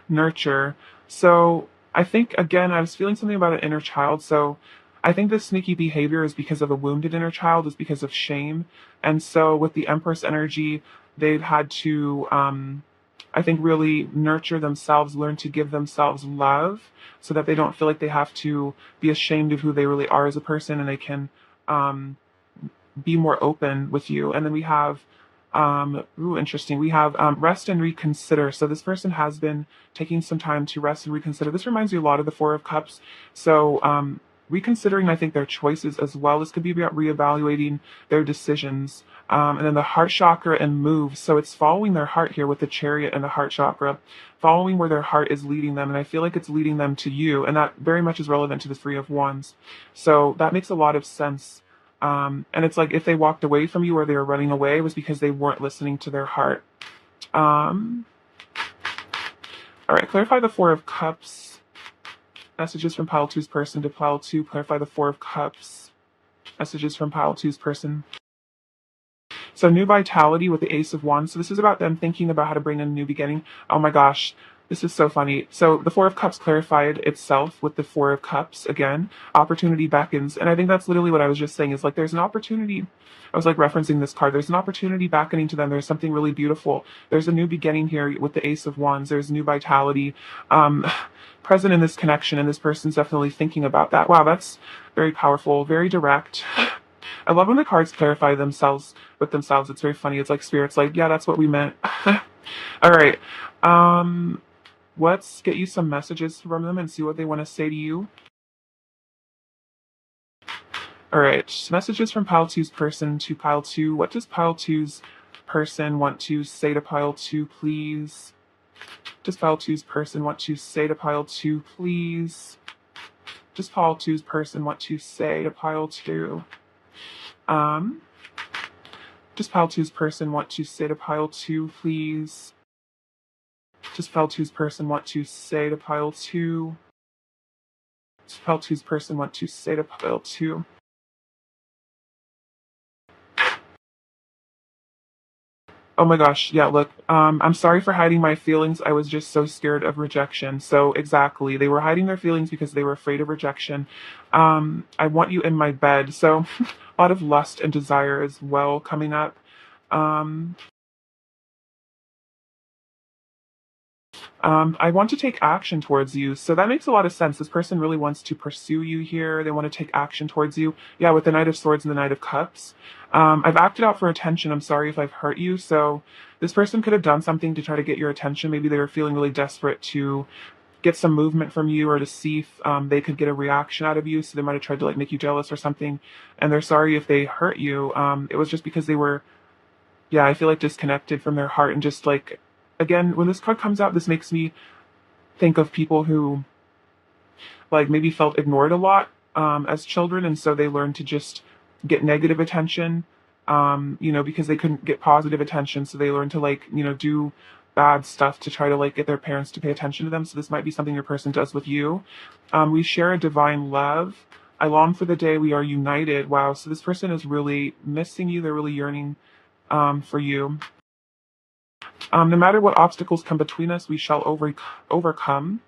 Nurture. So I think again, I was feeling something about an inner child. So I think this sneaky behavior is because of a wounded inner child, is because of shame. And so with the Empress energy, they've had to, I think, really nurture themselves, learn to give themselves love so that they don't feel like they have to be ashamed of who they really are as a person and they can um, be more open with you. And then we have interesting. We have rest and reconsider. So this person has been taking some time to rest and reconsider. This reminds me a lot of the Four of Cups. So reconsidering, I think, their choices as well. This could be about reevaluating their decisions. And then the heart chakra and moves. So it's following their heart here with the Chariot and the heart chakra, following where their heart is leading them. And I feel like it's leading them to you. And that very much is relevant to the Three of Wands. So that makes a lot of sense. And it's like if they walked away from you or they were running away, it was because they weren't listening to their heart. All right, clarify the Four of Cups. Messages from Pile Two's person to Pile Two. Clarify the Four of Cups. Messages from Pile Two's person. So new vitality with the Ace of Wands. So this is about them thinking about how to bring in a new beginning. Oh my gosh, this is so funny. So the Four of Cups clarified itself with the Four of Cups again. Opportunity beckons. And I think that's literally what I was just saying is like there's an opportunity. I was like referencing this card. There's an opportunity beckoning to them. There's something really beautiful. There's a new beginning here with the Ace of Wands. There's new vitality present in this connection. And this person's definitely thinking about that. Wow, that's very powerful, very direct. I love when the cards clarify themselves with themselves. It's very funny. It's like Spirit's like, yeah, that's what we meant. All right. Let's get you some messages from them and see what they want to say to you. All right. Messages from Pile Two's person to Pile Two. What does Pile Two's person want to say to Pile Two, please? What does Pile Two's person want to say to Pile Two, please? What does Pile Two's person want to say to Pile Two? Does Pile Two's person want to say to Pile Two, please? Does Pile Two's person want to say to Pile Two? Does Pile Two's person want to say to Pile Two? Oh my gosh, yeah, look, I'm sorry for hiding my feelings. I was just so scared of rejection. So exactly, they were hiding their feelings because they were afraid of rejection. I want you in my bed. So a lot of lust and desire as well coming up. Um, I want to take action towards you. So that makes a lot of sense. This person really wants to pursue you here. They want to take action towards you. Yeah, with the Knight of Swords and the Knight of Cups. I've acted out for attention. I'm sorry if I've hurt you. So this person could have done something to try to get your attention. Maybe they were feeling really desperate to get some movement from you or to see if they could get a reaction out of you. So they might have tried to like make you jealous or something. And they're sorry if they hurt you. It was just because they were, yeah, I feel like disconnected from their heart and just like, again, when this card comes out, this makes me think of people who like maybe felt ignored a lot as children, and so they learned to just get negative attention, because they couldn't get positive attention, so they learned to like do bad stuff to try to like get their parents to pay attention to them. So this might be something your person does with you. We share a divine love. I long for the day we are united. Wow. So this person is really missing you. They're really yearning for you. No matter what obstacles come between us, we shall overcome.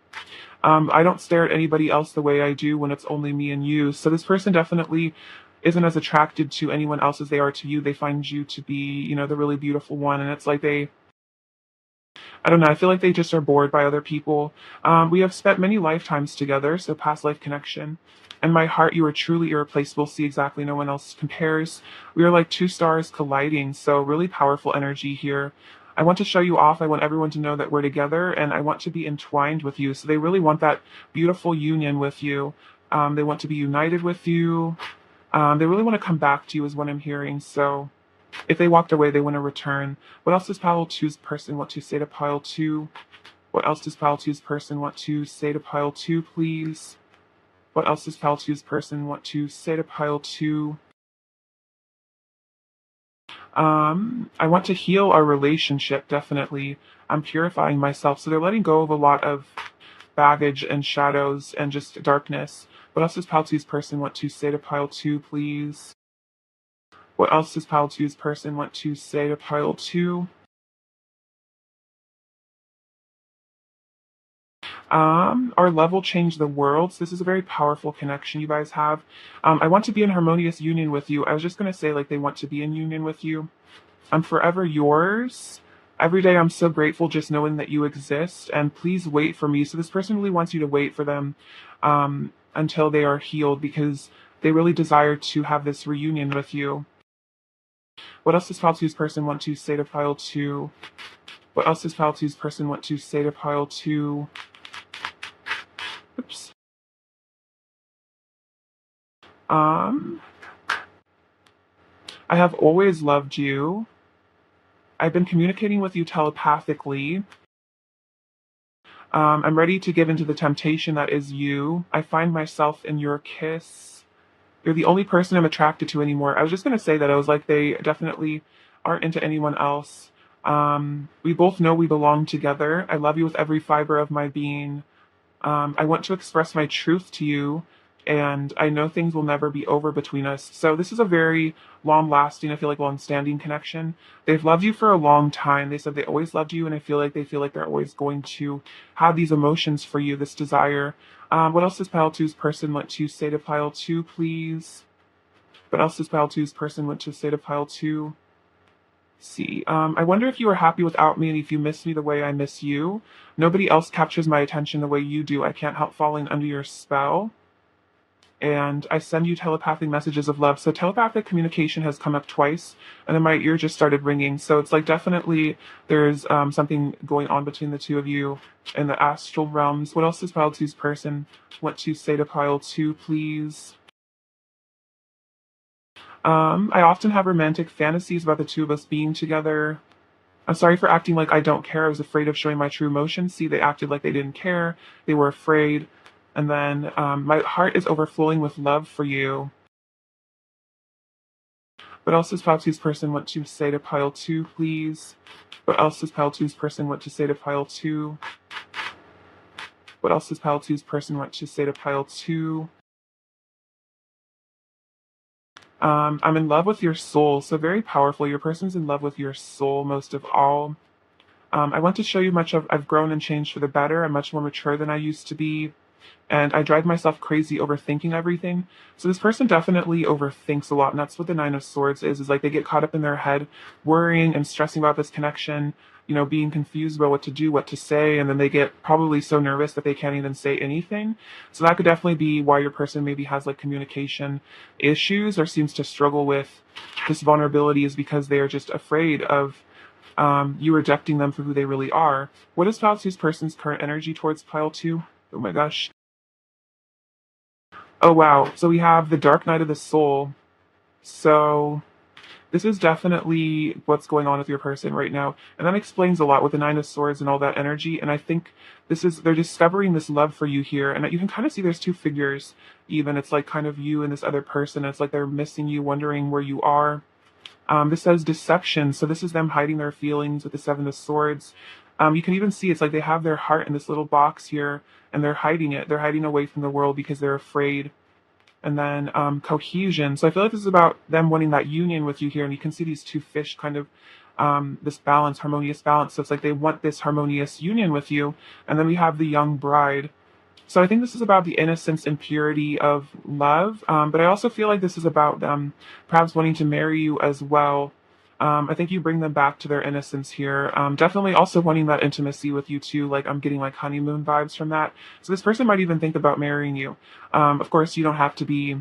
I don't stare at anybody else the way I do when it's only me and you. So this person definitely isn't as attracted to anyone else as they are to you. They find you to be, the really beautiful one. And it's like I don't know, I feel like they just are bored by other people. We have spent many lifetimes together, so past life connection. In my heart, you are truly irreplaceable. See, exactly, no one else compares. We are like two stars colliding, so really powerful energy here. I want to show you off. I want everyone to know that we're together, and I want to be entwined with you. So they really want that beautiful union with you. They want to be united with you. They really want to come back to you, is what I'm hearing. So if they walked away, they want to return. What else does pile two's person want to say to pile two? What else does pile two's person want to say to pile two, please? What else does pile two's person want to say to pile two? I want to heal our relationship, definitely. I'm purifying myself. So they're letting go of a lot of baggage and shadows and just darkness. What else does pile two's person want to say to pile two, please? What else does pile two's person want to say to pile two? Our love will change the world. So this is a very powerful connection you guys have. I want to be in harmonious union with you. I was just gonna say like they want to be in union with you. I'm forever yours. Every day I'm so grateful just knowing that you exist, and please wait for me. So this person really wants you to wait for them until they are healed, because they really desire to have this reunion with you. What else does pile two's person want to say to pile two? What else does pile two's person want to say to pile two? Oops. I have always loved you. I've been communicating with you telepathically. I'm ready to give into the temptation that is you. I find myself in your kiss. You're the only person I'm attracted to anymore. I was just going to say that. I was like, they definitely aren't into anyone else. We both know we belong together. I love you with every fiber of my being. I want to express my truth to you, and I know things will never be over between us. So this is a very long-lasting, I feel like long-standing connection. They've loved you for a long time. They said they always loved you, and I feel like they feel like they're always going to have these emotions for you, this desire. What else does pile two's person want to say to pile two, please? What else does pile two's person want to say to pile two? See, I wonder if you are happy without me and if you miss me the way I miss you. Nobody else captures my attention the way you do. I can't help falling under your spell. And I send you telepathic messages of love. So telepathic communication has come up twice, and then my ear just started ringing. So it's like definitely there's something going on between the two of you in the astral realms. What else does pile two's person want to say to pile two, please? I often have romantic fantasies about the two of us being together. I'm sorry for acting like I don't care. I was afraid of showing my true emotions. See, they acted like they didn't care. They were afraid. And then my heart is overflowing with love for you. What else does Pile Two's person want to say to Pile 2, please? What else does Pile Two's person want to say to Pile 2? What else does Pile Two's person want to say to Pile 2? I'm in love with your soul. So very powerful. Your person's in love with your soul most of all. I want to show you much of I've grown and changed for the better. I'm much more mature than I used to be. And I drive myself crazy overthinking everything. So this person definitely overthinks a lot. And that's what the Nine of Swords is like they get caught up in their head, worrying and stressing about this connection. being confused about what to do, what to say, and then they get probably so nervous that they can't even say anything. So that could definitely be why your person maybe has like communication issues or seems to struggle with this vulnerability, is because they are just afraid of you rejecting them for who they really are. What is pile two's person's current energy towards pile two? Oh my gosh. Oh wow. So we have the dark night of the soul. So this is definitely what's going on with your person right now. And that explains a lot with the Nine of Swords and all that energy. And I think they're discovering this love for you here. And you can kind of see there's two figures, even. It's like kind of you and this other person. It's like they're missing you, wondering where you are. This says deception. So this is them hiding their feelings with the Seven of Swords. You can even see it's like they have their heart in this little box here and they're hiding it. They're hiding away from the world because they're afraid. And then cohesion. So I feel like this is about them wanting that union with you here. And you can see these two fish kind of this balance, harmonious balance. So it's like they want this harmonious union with you. And then we have the young bride. So I think this is about the innocence and purity of love. But I also feel like this is about them perhaps wanting to marry you as well. I think you bring them back to their innocence here. Definitely also wanting that intimacy with you too. Like I'm getting like honeymoon vibes from that. So this person might even think about marrying you. Of course, you don't have to be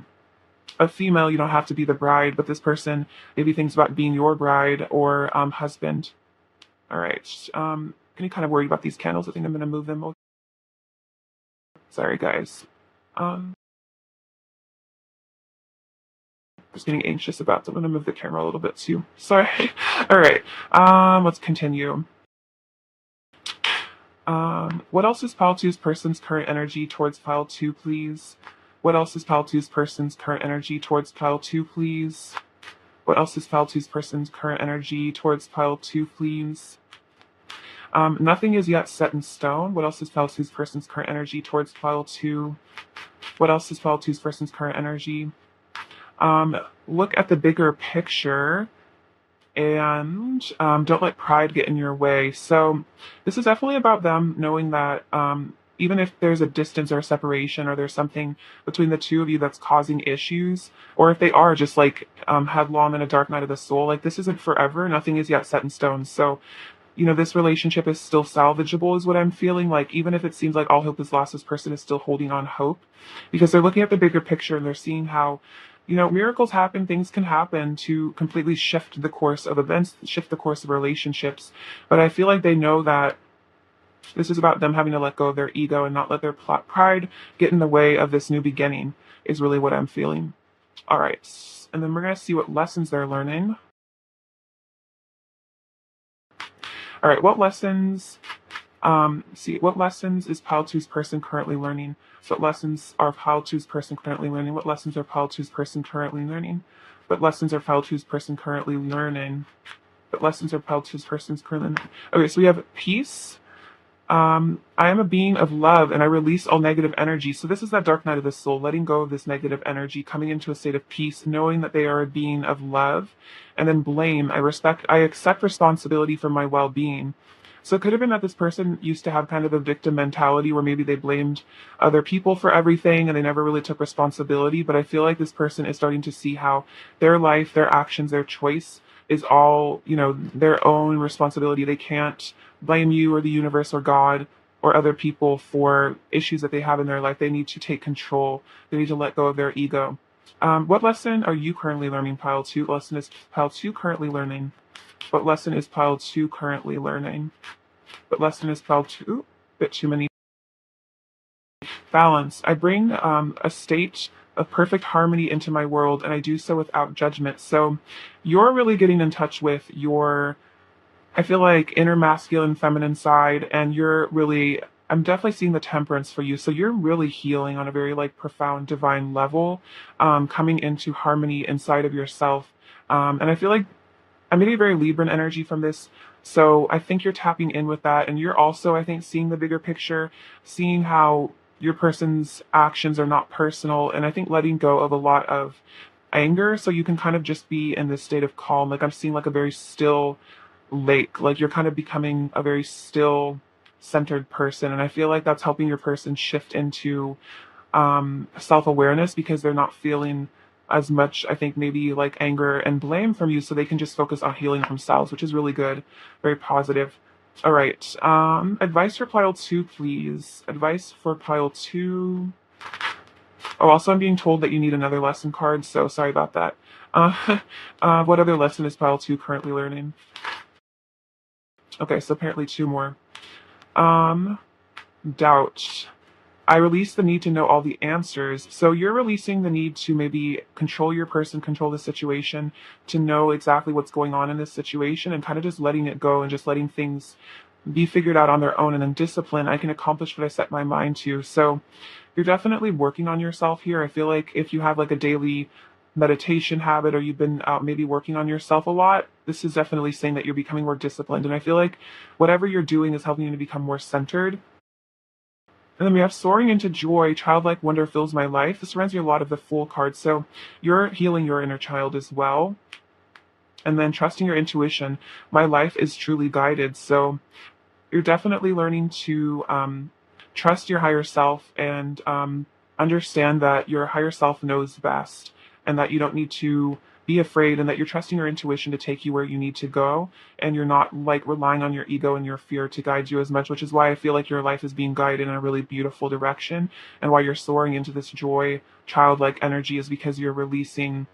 a female. You don't have to be the bride, but this person maybe thinks about being your bride or husband. All right. Getting kind of worried about these candles. I think I'm going to move them. Sorry, guys. Just getting anxious about them. I'm going to move the camera a little bit too. Sorry. All right. Let's continue. What else is pile two's person's current energy towards pile two, please? What else is pile two's person's current energy towards pile two, please? What else is pile two's person's current energy towards pile two, please? Nothing is yet set in stone. What else is pile two's person's current energy towards pile two? What else is pile two's person's current energy? Look at the bigger picture and don't let pride get in your way. So this is definitely about them knowing that even if there's a distance or a separation or there's something between the two of you that's causing issues, or if they are just like headlong in a dark night of the soul, like this isn't forever. Nothing is yet set in stone. So this relationship is still salvageable is what I'm feeling. Like, even if it seems like all hope is lost, this person is still holding on hope because they're looking at the bigger picture and they're seeing how, miracles happen, things can happen to completely shift the course of events, shift the course of relationships. But I feel like they know that this is about them having to let go of their ego and not let their pride get in the way of this new beginning is really what I'm feeling. All right. And then we're going to see what lessons they're learning. All right, what lessons is pile two's person currently learning? So what lessons are pile two's person currently learning? What lessons are pile two's person currently learning? What lessons are pile two's person currently learning? What lessons are pile two's person's currently learning? Okay, so we have peace. I am a being of love and I release all negative energy. So this is that dark night of the soul, letting go of this negative energy, coming into a state of peace, knowing that they are a being of love. And then blame. I accept responsibility for my well-being. So it could have been that this person used to have kind of a victim mentality where maybe they blamed other people for everything and they never really took responsibility. But I feel like this person is starting to see how their life, their actions, their choice is all, their own responsibility. They can't blame you or the universe or God or other people for issues that they have in their life. They need to take control. They need to let go of their ego. What lesson are you currently learning, pile two? What lesson is pile two currently learning? What lesson is pile two currently learning? What lesson is pile two? Bit too many. Balance. I bring a state of perfect harmony into my world, and I do so without judgment. So you're really getting in touch with your, I feel like, inner masculine, feminine side, and I'm definitely seeing the temperance for you. So you're really healing on a very like profound divine level, coming into harmony inside of yourself. And I feel like I'm getting very Libran energy from this. So I think you're tapping in with that. And you're also, I think, seeing the bigger picture, seeing how your person's actions are not personal. And I think letting go of a lot of anger. So you can kind of just be in this state of calm. Like I'm seeing like a very still lake. Like you're kind of becoming a very still centered person. And I feel like that's helping your person shift into self-awareness because they're not feeling as much, I think, maybe like anger and blame from you, so they can just focus on healing themselves, which is really good, very positive. All right. Advice for pile two, please. Advice for pile two. Oh, also, I'm being told that you need another lesson card, so sorry about that. Uh, what other lesson is pile two currently learning? Okay, so apparently two more. Um, doubt. I release the need to know all the answers. So you're releasing the need to maybe control your person, control the situation, to know exactly what's going on in this situation and kind of just letting it go and just letting things be figured out on their own. And then discipline, I can accomplish what I set my mind to. So you're definitely working on yourself here. I feel like if you have like a daily meditation habit or you've been out maybe working on yourself a lot, this is definitely saying that you're becoming more disciplined. And I feel like whatever you're doing is helping you to become more centered. And then we have soaring into joy, childlike wonder fills my life. This reminds me a lot of the Fool card. So you're healing your inner child as well. And then trusting your intuition. My life is truly guided. So you're definitely learning to trust your higher self and understand that your higher self knows best and that you don't need to be afraid and that you're trusting your intuition to take you where you need to go and you're not like relying on your ego and your fear to guide you as much, which is why I feel like your life is being guided in a really beautiful direction and why you're soaring into this joy childlike energy is because you're releasing,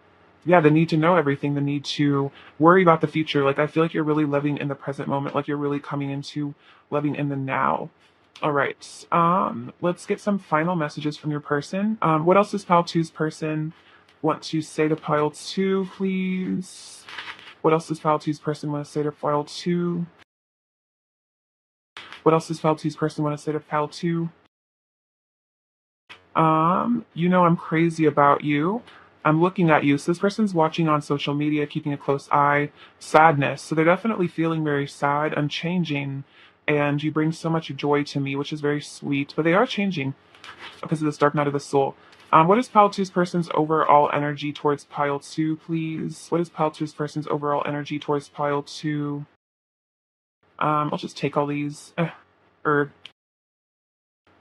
yeah, the need to know everything, the need to worry about the future. Like I feel like you're really living in the present moment, like you're really coming into living in the now. All right. Let's get some final messages from your person. What else does pile two's person want to say to pile two, please? What else does pile two's person want to say to pile two? What else does pile two's person want to say to pile two? You know I'm crazy about you. I'm looking at you. So this person's watching on social media, keeping a close eye. Sadness. So they're definitely feeling very sad and changing. And you bring so much joy to me, which is very sweet. But they are changing because of this dark night of the soul. What is pile two's person's overall energy towards pile two, please? What is pile two's person's overall energy towards pile two? I'll just take all these. Or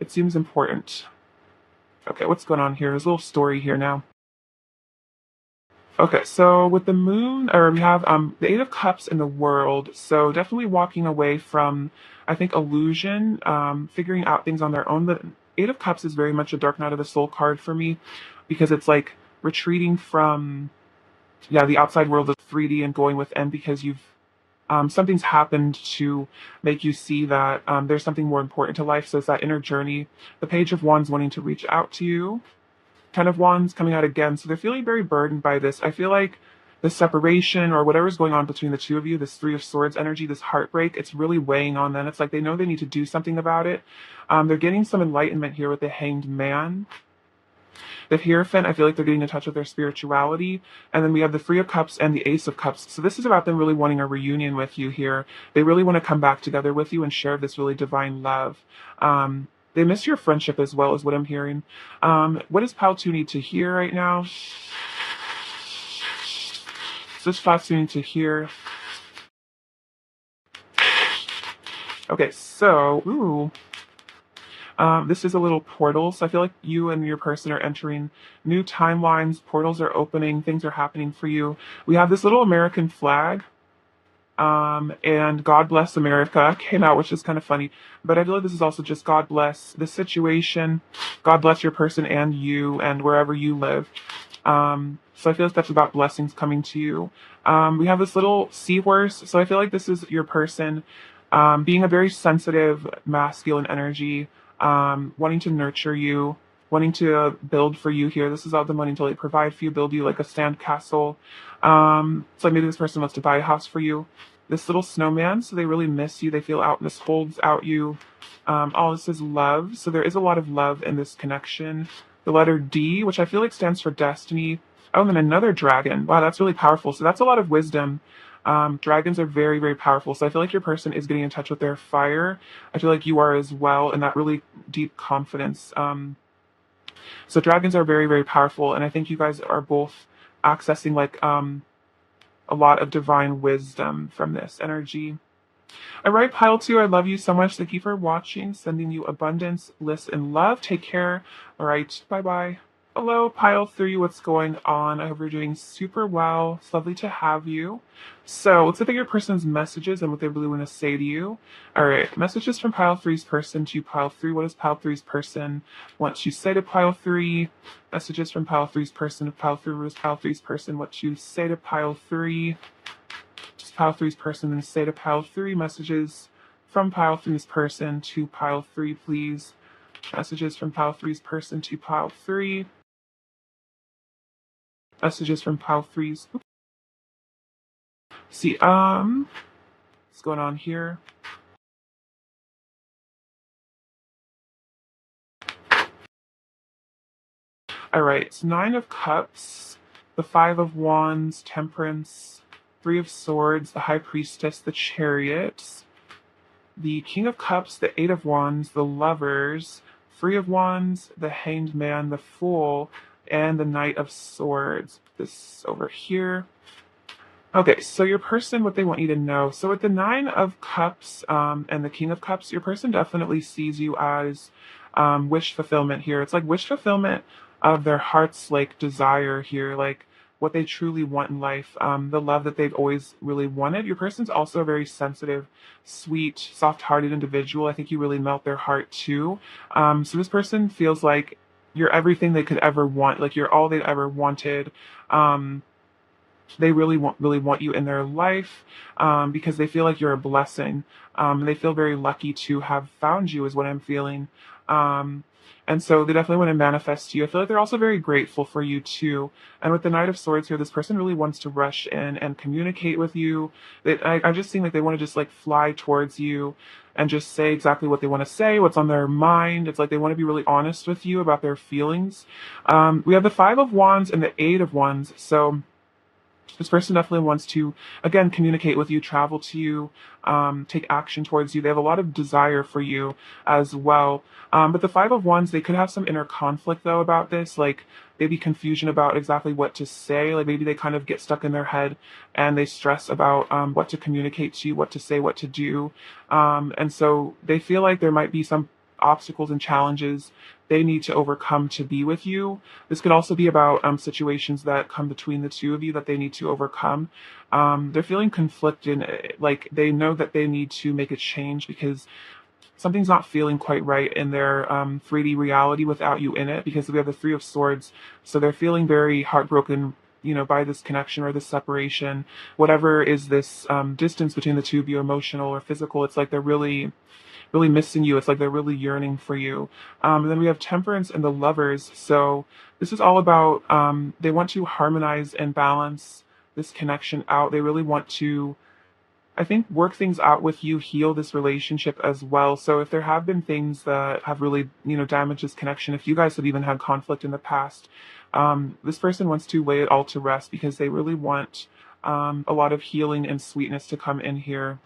it seems important. Okay, what's going on here? There's a little story here now. Okay, so with the moon, or we have the Eight of Cups in the world. So definitely walking away from, I think, illusion, figuring out things on their own. The Eight of Cups is very much a Dark Night of the Soul card for me, because it's like retreating from, yeah, the outside world of 3D and going within because you've something's happened to make you see that there's something more important to life. So it's that inner journey. The Page of Wands wanting to reach out to you. Ten of Wands coming out again. So they're feeling very burdened by this. I feel like the separation or whatever's going on between the two of you, this Three of Swords energy, this heartbreak, it's really weighing on them. It's like they know they need to do something about it. They're getting some enlightenment here with the Hanged Man. The Hierophant, I feel like they're getting in touch with their spirituality. And then we have the Three of Cups and the Ace of Cups. So this is about them really wanting a reunion with you here. They really want to come back together with you and share this really divine love. They miss your friendship as well, is what I'm hearing. What does Pal 2 need to hear right now? This Pal 2 need to hear. Okay, so, ooh. This is a little portal, so I feel like you and your person are entering new timelines. Portals are opening, things are happening for you. We have this little American flag, and God Bless America came out, which is kind of funny. But I feel like this is also just God bless the situation, God bless your person and you, and wherever you live. So I feel like that's about blessings coming to you. We have this little seahorse, so I feel like this is your person being a very sensitive, masculine energy, wanting to nurture you, wanting to build for you here. This is all them wanting to like provide for you, build you like a stand castle. So like maybe this person wants to buy a house for you. This little snowman, so they really miss you. They feel out, this holds out you. All this is love. So there is a lot of love in this connection. The letter D, which I feel like stands for destiny. Oh, and then another dragon. Wow, that's really powerful. So that's a lot of wisdom. Dragons are very, very powerful. So I feel like your person is getting in touch with their fire. I feel like you are as well, and that really deep confidence. So dragons are very, very powerful, and I think you guys are both accessing like a lot of divine wisdom from this energy. All right, Pile 2, I love you so much. Thank you for watching. Sending you abundance, bliss, and love. Take care. All right, bye-bye. Hello, pile three. What's going on? I hope you're doing super well. It's lovely to have you. So let's look at your person's messages and what they really want to say to you. All right, messages from pile three's person to pile three. What does pile three's person want to say to pile three? Messages from pile three's person to pile three. What does pile three's person want to say to pile three? Just pile three's person and say to pile three. Messages from pile three's person to pile three, please. Messages from pile three's person to pile three. Messages from pile threes. See, what's going on here? All right, it's Nine of Cups, the Five of Wands, Temperance, Three of Swords, the High Priestess, the Chariot, the King of Cups, the Eight of Wands, the Lovers, Three of Wands, the Hanged Man, the Fool, and the Knight of Swords. This over here. Okay, so your person, what they want you to know. So with the Nine of Cups and the King of Cups, your person definitely sees you as wish fulfillment here. It's like wish fulfillment of their heart's like desire here, like what they truly want in life, the love that they've always really wanted. Your person's also a very sensitive, sweet, soft-hearted individual. I think you really melt their heart too. So this person feels like you're everything they could ever want, like you're all they've ever wanted. They really want you in their life because they feel like you're a blessing. They feel very lucky to have found you, is what I'm feeling. Um, and so they definitely want to manifest you. I feel like they're also very grateful for you too. And with the Knight of Swords here, this person really wants to rush in and communicate with you. I just seem like they want to just like fly towards you and just say exactly what they want to say, what's on their mind. It's like they want to be really honest with you about their feelings. We have the Five of Wands and the Eight of Wands. So this person definitely wants to, again, communicate with you, travel to you, take action towards you. They have a lot of desire for you as well. But the Five of Wands, they could have some inner conflict, though, about this, like maybe confusion about exactly what to say. Like maybe they kind of get stuck in their head and they stress about what to communicate to you, what to say, what to do. And so they feel like there might be some obstacles and challenges they need to overcome to be with you. This could also be about situations that come between the two of you that they need to overcome. They're feeling conflicted, like they know that they need to make a change because something's not feeling quite right in their 3D reality without you in it, because we have the Three of Swords. So they're feeling very heartbroken, by this connection or this separation, whatever is this distance between the two of you, emotional or physical. It's like they're really missing you. It's like they're really yearning for you. And then we have Temperance and the Lovers. So this is all about they want to harmonize and balance this connection out. They really want to, I think, work things out with you, heal this relationship as well. So if there have been things that have really, damaged this connection, if you guys have even had conflict in the past, this person wants to lay it all to rest because they really want a lot of healing and sweetness to come in here.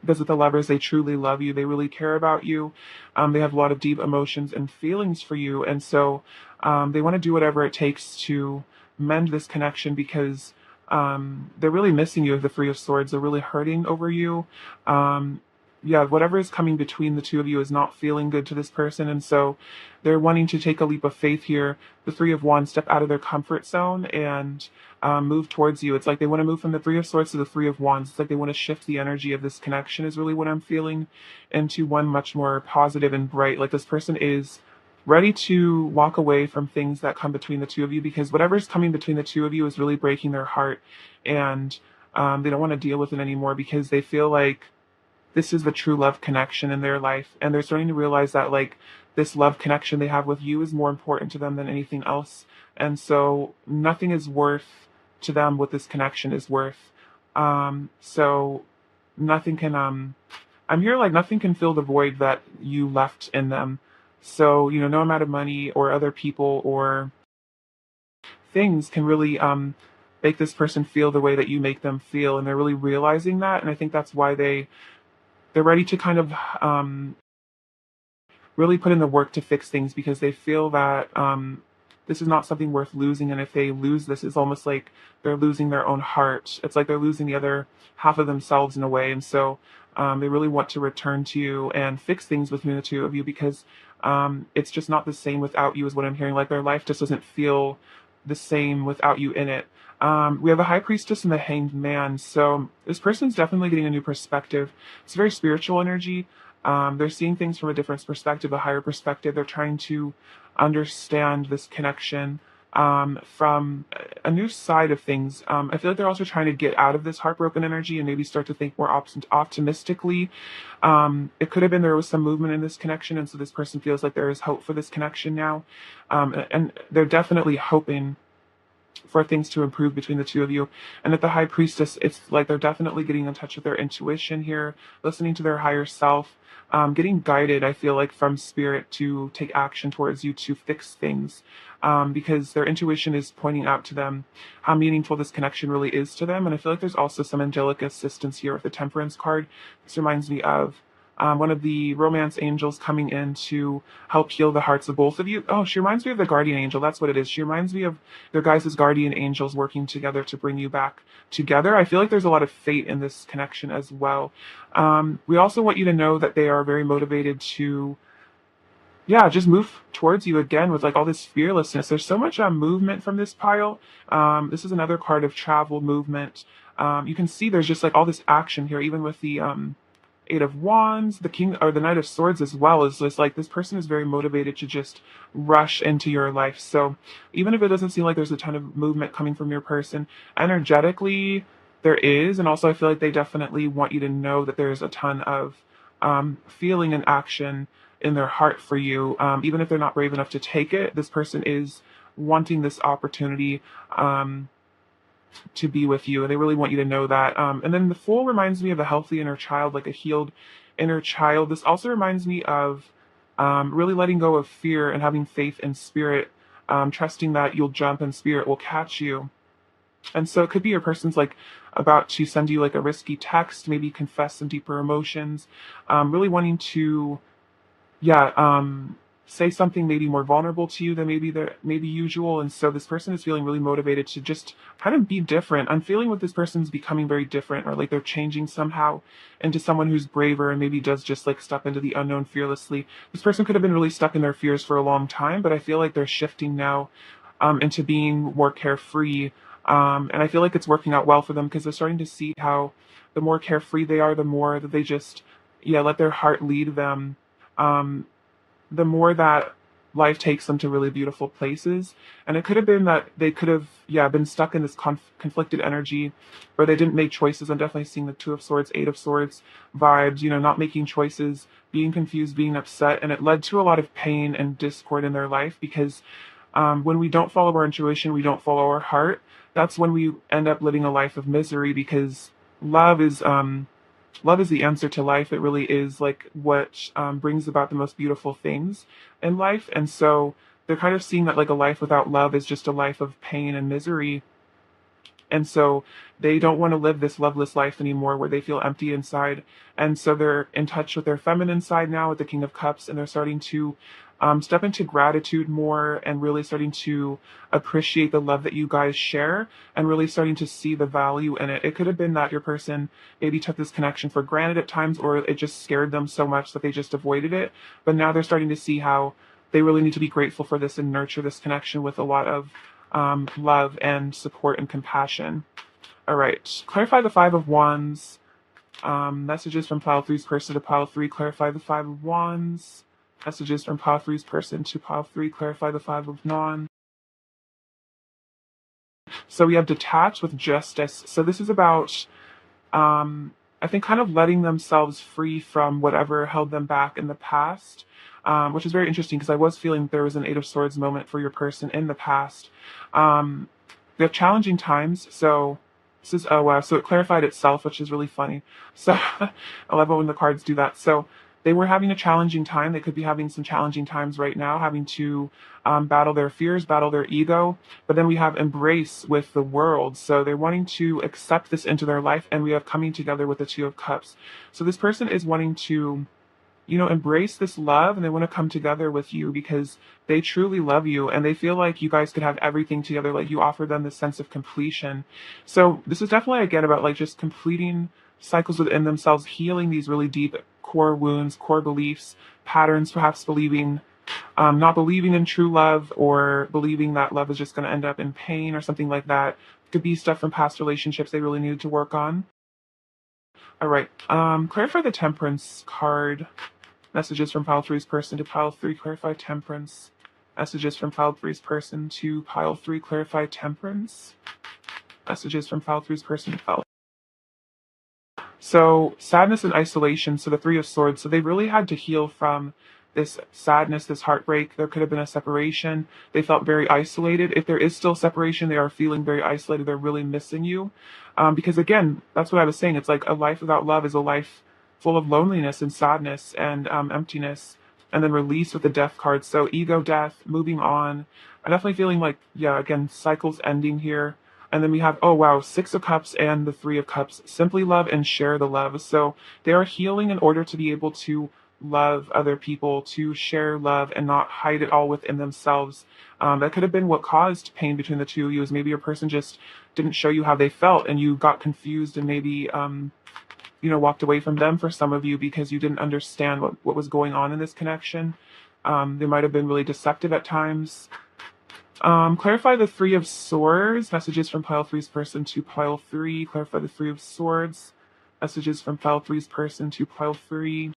Because with the Lovers, they truly love you. They really care about you. They have a lot of deep emotions and feelings for you. And so they want to do whatever it takes to mend this connection because they're really missing you with the Three of Swords. They're really hurting over you. Yeah, whatever is coming between the two of you is not feeling good to this person. And so they're wanting to take a leap of faith here. The Three of Wands step out of their comfort zone and move towards you. It's like they want to move from the Three of Swords to the Three of Wands. It's like they want to shift the energy of this connection, is really what I'm feeling, into one much more positive and bright. Like this person is ready to walk away from things that come between the two of you because whatever's coming between the two of you is really breaking their heart. And they don't want to deal with it anymore because they feel like this is the true love connection in their life. And they're starting to realize that like this love connection they have with you is more important to them than anything else. And so nothing is worth to them what this connection is worth. So nothing can, I'm here like nothing can fill the void that you left in them. So, no amount of money or other people or things can really, make this person feel the way that you make them feel. And they're really realizing that. And I think that's why they're ready to kind of really put in the work to fix things because they feel that this is not something worth losing. And if they lose this, it's almost like they're losing their own heart. It's like they're losing the other half of themselves in a way. And so they really want to return to you and fix things between the two of you, because it's just not the same without you, is what I'm hearing. Like their life just doesn't feel the same without you in it. We have the High Priestess and the Hanged Man. So this person's definitely getting a new perspective. It's very spiritual energy. They're seeing things from a different perspective, a higher perspective. They're trying to understand this connection from a new side of things. I feel like they're also trying to get out of this heartbroken energy and maybe start to think more optimistically. It could have been there was some movement in this connection, and so this person feels like there is hope for this connection now. And they're definitely hoping for things to improve between the two of you. And at the High Priestess, it's like they're definitely getting in touch with their intuition here, listening to their higher self, getting guided, I feel like, from spirit to take action towards you to fix things, because their intuition is pointing out to them how meaningful this connection really is to them. And I feel like there's also some angelic assistance here with the Temperance card. This reminds me of one of the romance angels coming in to help heal the hearts of both of you. Oh, she reminds me of the guardian angel. That's what it is. She reminds me of their guys' guardian angels working together to bring you back together. I feel like there's a lot of fate in this connection as well. We also want you to know that they are very motivated to, yeah, just move towards you again with like all this fearlessness. There's so much movement from this pile. This is another card of travel, movement. You can see there's just like all this action here, even with the Eight of Wands, the King, or the Knight of Swords as well. Is just like this person is very motivated to just rush into your life. So even if it doesn't seem like there's a ton of movement coming from your person, energetically there is. And also I feel like they definitely want you to know that there's a ton of feeling and action in their heart for you. Even if they're not brave enough to take it, this person is wanting this opportunity to be with you, and they really want you to know that. And then the Fool reminds me of a healthy inner child, like a healed inner child. This also reminds me of really letting go of fear and having faith in spirit, trusting that you'll jump and spirit will catch you. And so it could be your person's like about to send you like a risky text, maybe confess some deeper emotions, really wanting to, yeah, say something maybe more vulnerable to you than maybe usual. And so this person is feeling really motivated to just kind of be different. I'm feeling with this person's becoming very different, or like they're changing somehow into someone who's braver and maybe does just like step into the unknown fearlessly. This person could have been really stuck in their fears for a long time, but I feel like they're shifting now into being more carefree. And I feel like it's working out well for them, because they're starting to see how the more carefree they are, the more that they just, yeah, let their heart lead them. The more that life takes them to really beautiful places. And it could have been that they could have, yeah, been stuck in this conflicted energy where they didn't make choices. I'm definitely seeing the Two of Swords, Eight of Swords vibes, not making choices, being confused, being upset. And it led to a lot of pain and discord in their life, because when we don't follow our intuition, we don't follow our heart, that's when we end up living a life of misery, because love is the answer to life. It really is like what brings about the most beautiful things in life. And so they're kind of seeing that like a life without love is just a life of pain and misery. And so they don't want to live this loveless life anymore where they feel empty inside. And so they're in touch with their feminine side now with the King of Cups, and they're starting to step into gratitude more, and really starting to appreciate the love that you guys share, and really starting to see the value in it. It could have been that your person maybe took this connection for granted at times, or it just scared them so much that they just avoided it. But now they're starting to see how they really need to be grateful for this and nurture this connection with a lot of love and support and compassion. All right, clarify the Five of Wands. Messages from pile three's person to pile three, clarify the Five of Wands. Messages from pile three's person to pile three, clarify the Five of Wands. So we have detached with justice. So this is about, I think, kind of letting themselves free from whatever held them back in the past, which is very interesting, because I was feeling there was an Eight of Swords moment for your person in the past. They have challenging times. So this is, oh wow, so it clarified itself, which is really funny. So I love it when the cards do that. So they were having a challenging time. They could be having some challenging times right now, having to battle their fears, battle their ego. But then we have embrace with the world. So they're wanting to accept this into their life. And we have coming together with the Two of Cups. So this person is wanting to embrace this love, and they want to come together with you because they truly love you and they feel like you guys could have everything together. Like you offer them this sense of completion. So this is definitely again about like just completing cycles within themselves, healing these really deep core wounds, core beliefs, patterns, perhaps not believing in true love or believing that love is just going to end up in pain or something like that. Could be stuff from past relationships they really needed to work on. All right. Clarify the temperance card. Messages from pile three's person to pile three. Clarify temperance. Messages from pile three's person to pile three. Clarify temperance. Messages from pile three's person to pile. So sadness and isolation. So the Three of Swords. So they really had to heal from this sadness, this heartbreak. There could have been a separation. They felt very isolated. If there is still separation, they are feeling very isolated. They're really missing you. Because again, that's what I was saying. It's like a life without love is a life full of loneliness and sadness and emptiness. And then release with the death card. So ego death, moving on. I'm definitely feeling like, yeah, again, cycles ending here. And then we have, oh wow, Six of Cups and the Three of Cups. Simply love and share the love. So they are healing in order to be able to love other people, to share love and not hide it all within themselves. That could have been what caused pain between the two of you, is maybe a person just didn't show you how they felt and you got confused and maybe, walked away from them for some of you because you didn't understand what was going on in this connection. They might have been really deceptive at times. Clarify the Three of Swords. Messages from pile three's person to pile three. Clarify the Three of Swords. Messages from pile three's person to pile three.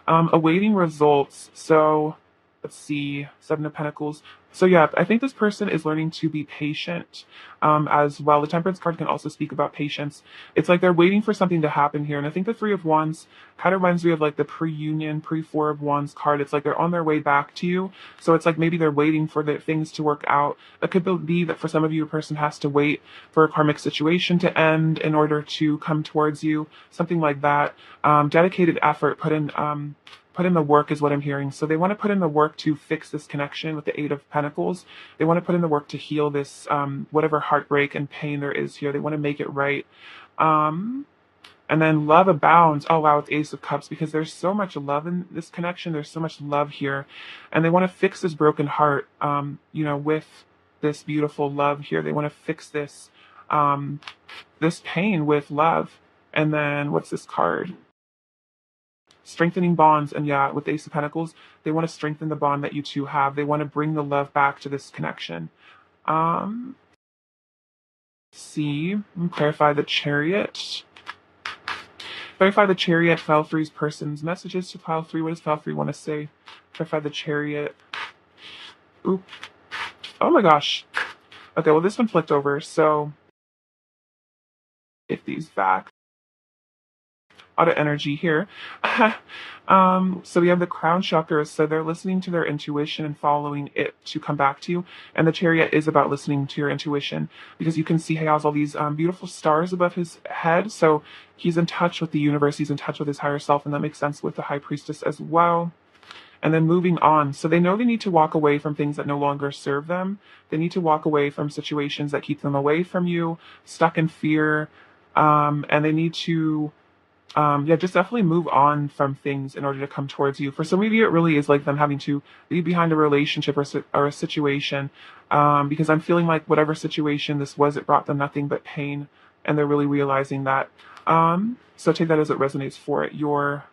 Awaiting results. So let's see, Seven of Pentacles. So yeah, I think this person is learning to be patient as well. The Temperance card can also speak about patience. It's like they're waiting for something to happen here. And I think the Three of Wands kind of reminds me of like the pre-union, pre-Four of Wands card. It's like they're on their way back to you. So it's like maybe they're waiting for the things to work out. It could be that for some of you, a person has to wait for a karmic situation to end in order to come towards you. Something like that. Dedicated effort put in the work is what I'm hearing. So they want to put in the work to fix this connection with the Eight of Pentacles. They want to put in the work to heal this, whatever heartbreak and pain there is here. They want to make it right. And then love abounds. Oh, wow, it's Ace of Cups because there's so much love in this connection. There's so much love here. And they want to fix this broken heart, with this beautiful love here. They want to fix this, this pain with love. And then what's this card? Strengthening bonds. And yeah, with the Ace of Pentacles, they want to strengthen the bond that you two have. They want to bring the love back to this connection. See, clarify the Chariot. Clarify the Chariot, pile three's person's messages to pile three. What does pile three want to say? Clarify the Chariot. Oop. Oh my gosh. Okay, well this one flipped over, so get these back. Out of energy here. So we have the crown chakra, so they're listening to their intuition and following it to come back to you. And the Chariot is about listening to your intuition because you can see he has all these beautiful stars above his head. So he's in touch with the universe, he's in touch with his higher self, and that makes sense with the High Priestess as well. And then moving on. So they know they need to walk away from things that no longer serve them. They need to walk away from situations that keep them away from you, stuck in fear. And they need to just definitely move on from things in order to come towards you. For some of you, it really is like them having to leave behind a relationship or a situation, because I'm feeling like whatever situation this was, it brought them nothing but pain, and they're really realizing that. So take that as it resonates for your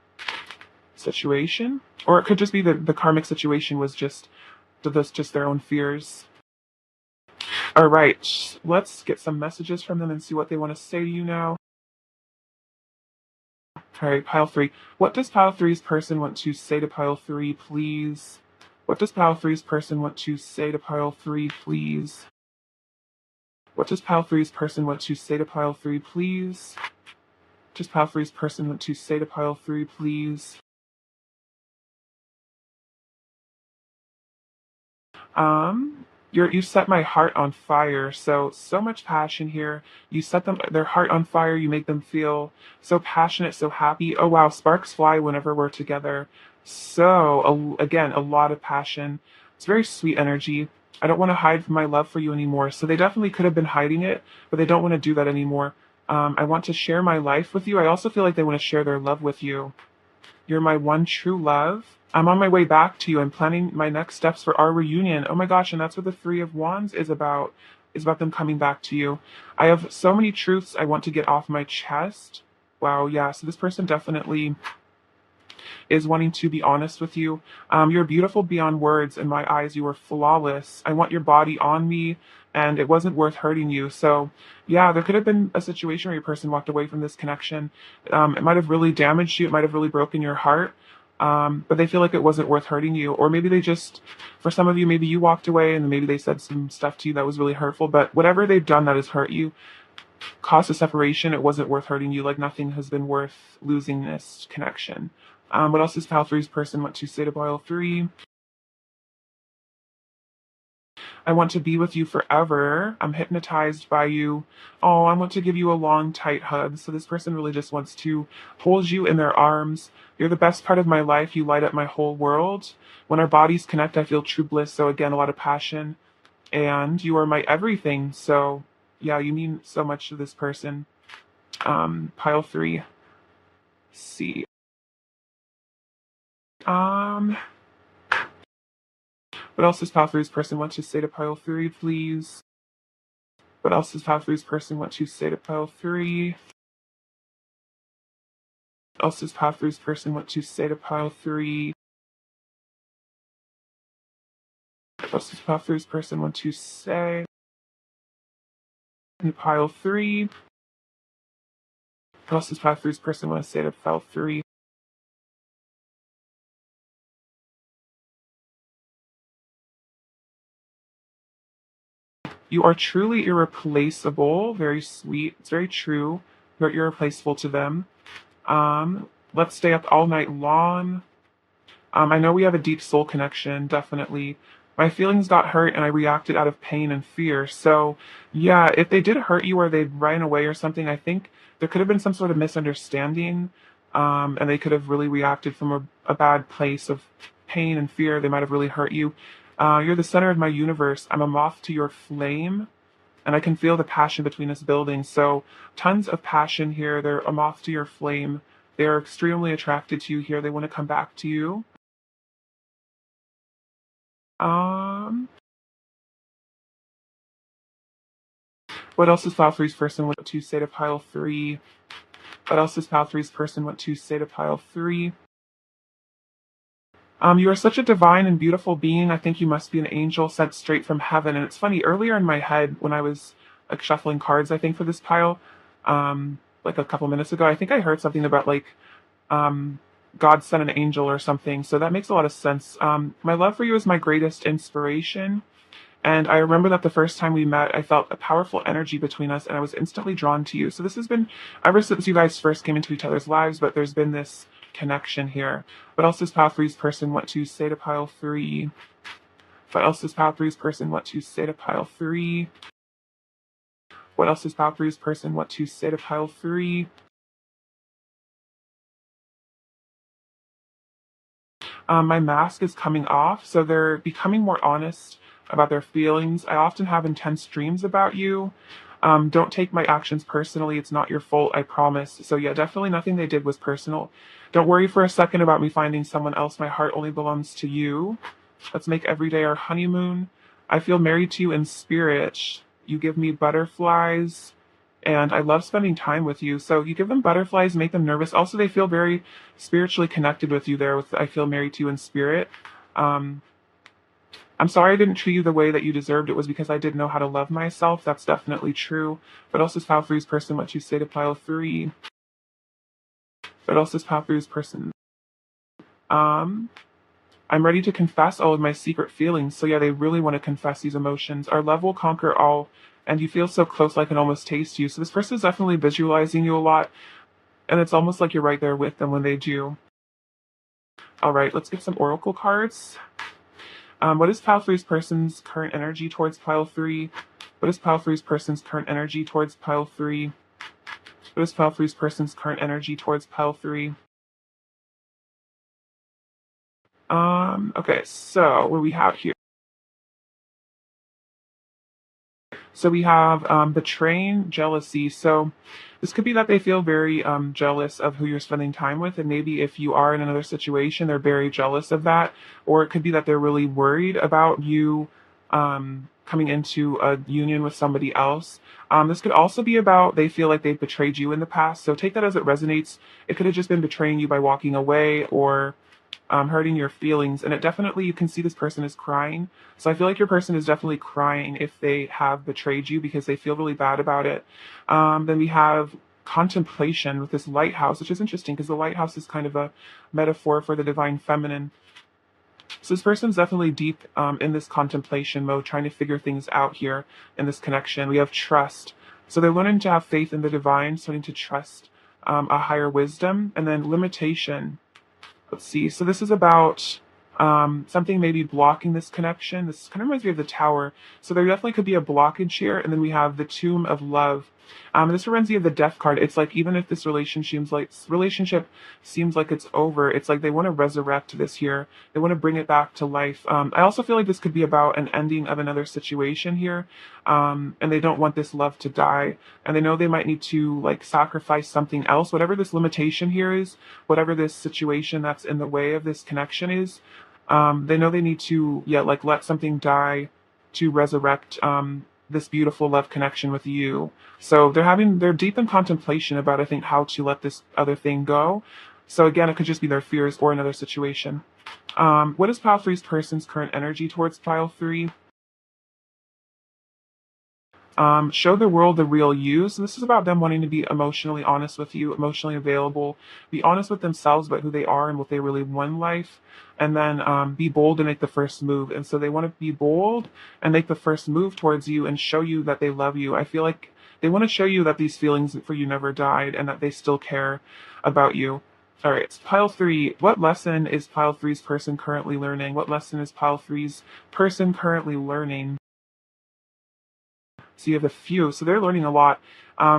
situation, or it could just be that the karmic situation was just their own fears. All right, let's get some messages from them and see what they want to say to you now. All right, pile three. What does pile three's person want to say to pile three, please? What does pile three's person want to say to pile three, please? What does pile three's person want to say to pile three, please? What does pile three's person want to say to pile three, please? You set my heart on fire. So much passion here. You set their heart on fire. You make them feel so passionate, so happy. Oh wow, sparks fly whenever we're together. So again, a lot of passion. It's very sweet energy. I don't want to hide my love for you anymore. So they definitely could have been hiding it, but they don't want to do that anymore. I want to share my life with you. I also feel like they want to share their love with you. You're my one true love. I'm on my way back to you. I'm planning my next steps for our reunion. Oh my gosh, and that's what the Three of Wands is about. Is about them coming back to you. I have so many truths I want to get off my chest. Wow, yeah. So this person definitely is wanting to be honest with you. You're beautiful beyond words. In my eyes, you are flawless. I want your body on me, and it wasn't worth hurting you. So, yeah, there could have been a situation where your person walked away from this connection. It might have really damaged you. It might have really broken your heart. But they feel like it wasn't worth hurting you. Or maybe they just, for some of you, maybe you walked away and maybe they said some stuff to you that was really hurtful. But whatever they've done that has hurt you, caused a separation, it wasn't worth hurting you. Like nothing has been worth losing this connection. What else does Pile Three's person want to say to Pile Three? I want to be with you forever. I'm hypnotized by you. Oh, I want to give you a long, tight hug. So this person really just wants to hold you in their arms. You're the best part of my life. You light up my whole world. When our bodies connect, I feel true bliss. So again, a lot of passion. And you are my everything. So yeah, you mean so much to this person. Pile Three. C. Um, what else does Pile Three's person want to say to Pile Three, please? What else does Pile Three's person want to say to Pile Three? What else does Pile Three's person want to say to Pile Three? What else does Pile Three's person want to say to Pile Three? What else does Pile Three's person want to say to Pile Three? You are truly irreplaceable. Very sweet. It's very true. You're irreplaceable to them. Let's stay up all night long. I know we have a deep soul connection, definitely. My feelings got hurt and I reacted out of pain and fear. So, yeah, if they did hurt you or they ran away or something, I think there could have been some sort of misunderstanding. And they could have really reacted from a bad place of pain and fear. They might have really hurt you. You're the center of my universe. I'm a moth to your flame, and I can feel the passion between us building. So, tons of passion here. They're a moth to your flame. They're extremely attracted to you here. They want to come back to you. Um, what else does Pile Three's person want to say to Pile Three? What else does Pile Three's person want to say to Pile Three? You are such a divine and beautiful being. I think you must be an angel sent straight from heaven. And it's funny, earlier in my head, when I was like shuffling cards, I think for this pile, like a couple minutes ago, I think I heard something about like um, God sent an angel or something. So that makes a lot of sense. My love for you is my greatest inspiration. And I remember that the first time we met, I felt a powerful energy between us and I was instantly drawn to you. So this has been ever since you guys first came into each other's lives, but there's been this connection here. What else does Pile Three's person want to say to Pile Three? What else does Pile Three's person want to say to Pile Three? What else does Pile Three's person want to say to Pile Three? My mask is coming off, so they're becoming more honest about their feelings. I often have intense dreams about you. Don't take my actions personally. It's not your fault, I promise. So, yeah, definitely nothing they did was personal. Don't worry for a second about me finding someone else. My heart only belongs to you. Let's make every day our honeymoon. I feel married to you in spirit. You give me butterflies, and I love spending time with you. So you give them butterflies, make them nervous. Also, they feel very spiritually connected with you there. With I feel married to you in spirit. Um, I'm sorry I didn't treat you the way that you deserved. It was because I didn't know how to love myself. That's definitely true. But also, Pile Three's person, what you say to Pile Three. But also, Pile Three's person. Um, I'm ready to confess all of my secret feelings. So yeah, they really want to confess these emotions. Our love will conquer all, and you feel so close I can almost taste you. So this person is definitely visualizing you a lot, and it's almost like you're right there with them when they do. All right, let's get some oracle cards. What is Pile Three's person's current energy towards Pile Three? What is Pile Three's person's current energy towards Pile Three? What is Pile Three's person's current energy towards Pile Three? Okay, so what do we have here? So we have betraying jealousy. So This could be that they feel very jealous of who you're spending time with, and maybe if you are in another situation, they're very jealous of that. Or it could be that they're really worried about you coming into a union with somebody else. This could also be about they feel like they've betrayed you in the past. So take that as it resonates. It could have just been betraying you by walking away or hurting your feelings. And it definitely, you can see this person is crying. So I feel like your person is definitely crying if they have betrayed you because they feel really bad about it. Then we have contemplation with this lighthouse, which is interesting because the lighthouse is kind of a metaphor for the divine feminine. So this person's definitely deep in this contemplation mode, trying to figure things out here in this connection. We have trust. So they're learning to have faith in the divine, starting to trust a higher wisdom, and then limitation. Let's see. So this is about something maybe blocking this connection. This kind of reminds me of the tower. So there definitely could be a blockage here. And then we have the tomb of love. This reminds me of the death card. It's like even if this relationship seems like it's over, it's like they want to resurrect this here. They want to bring it back to life. I also feel like this could be about an ending of another situation here, and they don't want this love to die, and they know they might need to like sacrifice something else, whatever this limitation here is, whatever this situation that's in the way of this connection is. They know they need to, yeah, like let something die to resurrect this beautiful love connection with you. So they're deep in contemplation about, I think, how to let this other thing go. So again, it could just be their fears or another situation. What is pile three's person's current energy towards pile three? Show the world the real you. So this is about them wanting to be emotionally honest with you, emotionally available, be honest with themselves about who they are and what they really want in life, and then be bold and make the first move. And so they want to be bold and make the first move towards you and show you that they love you. I feel like they want to show you that these feelings for you never died and that they still care about you. All right, so pile three. What lesson is pile three's person currently learning? What lesson is pile three's person currently learning? So you have a few. So they're learning a lot.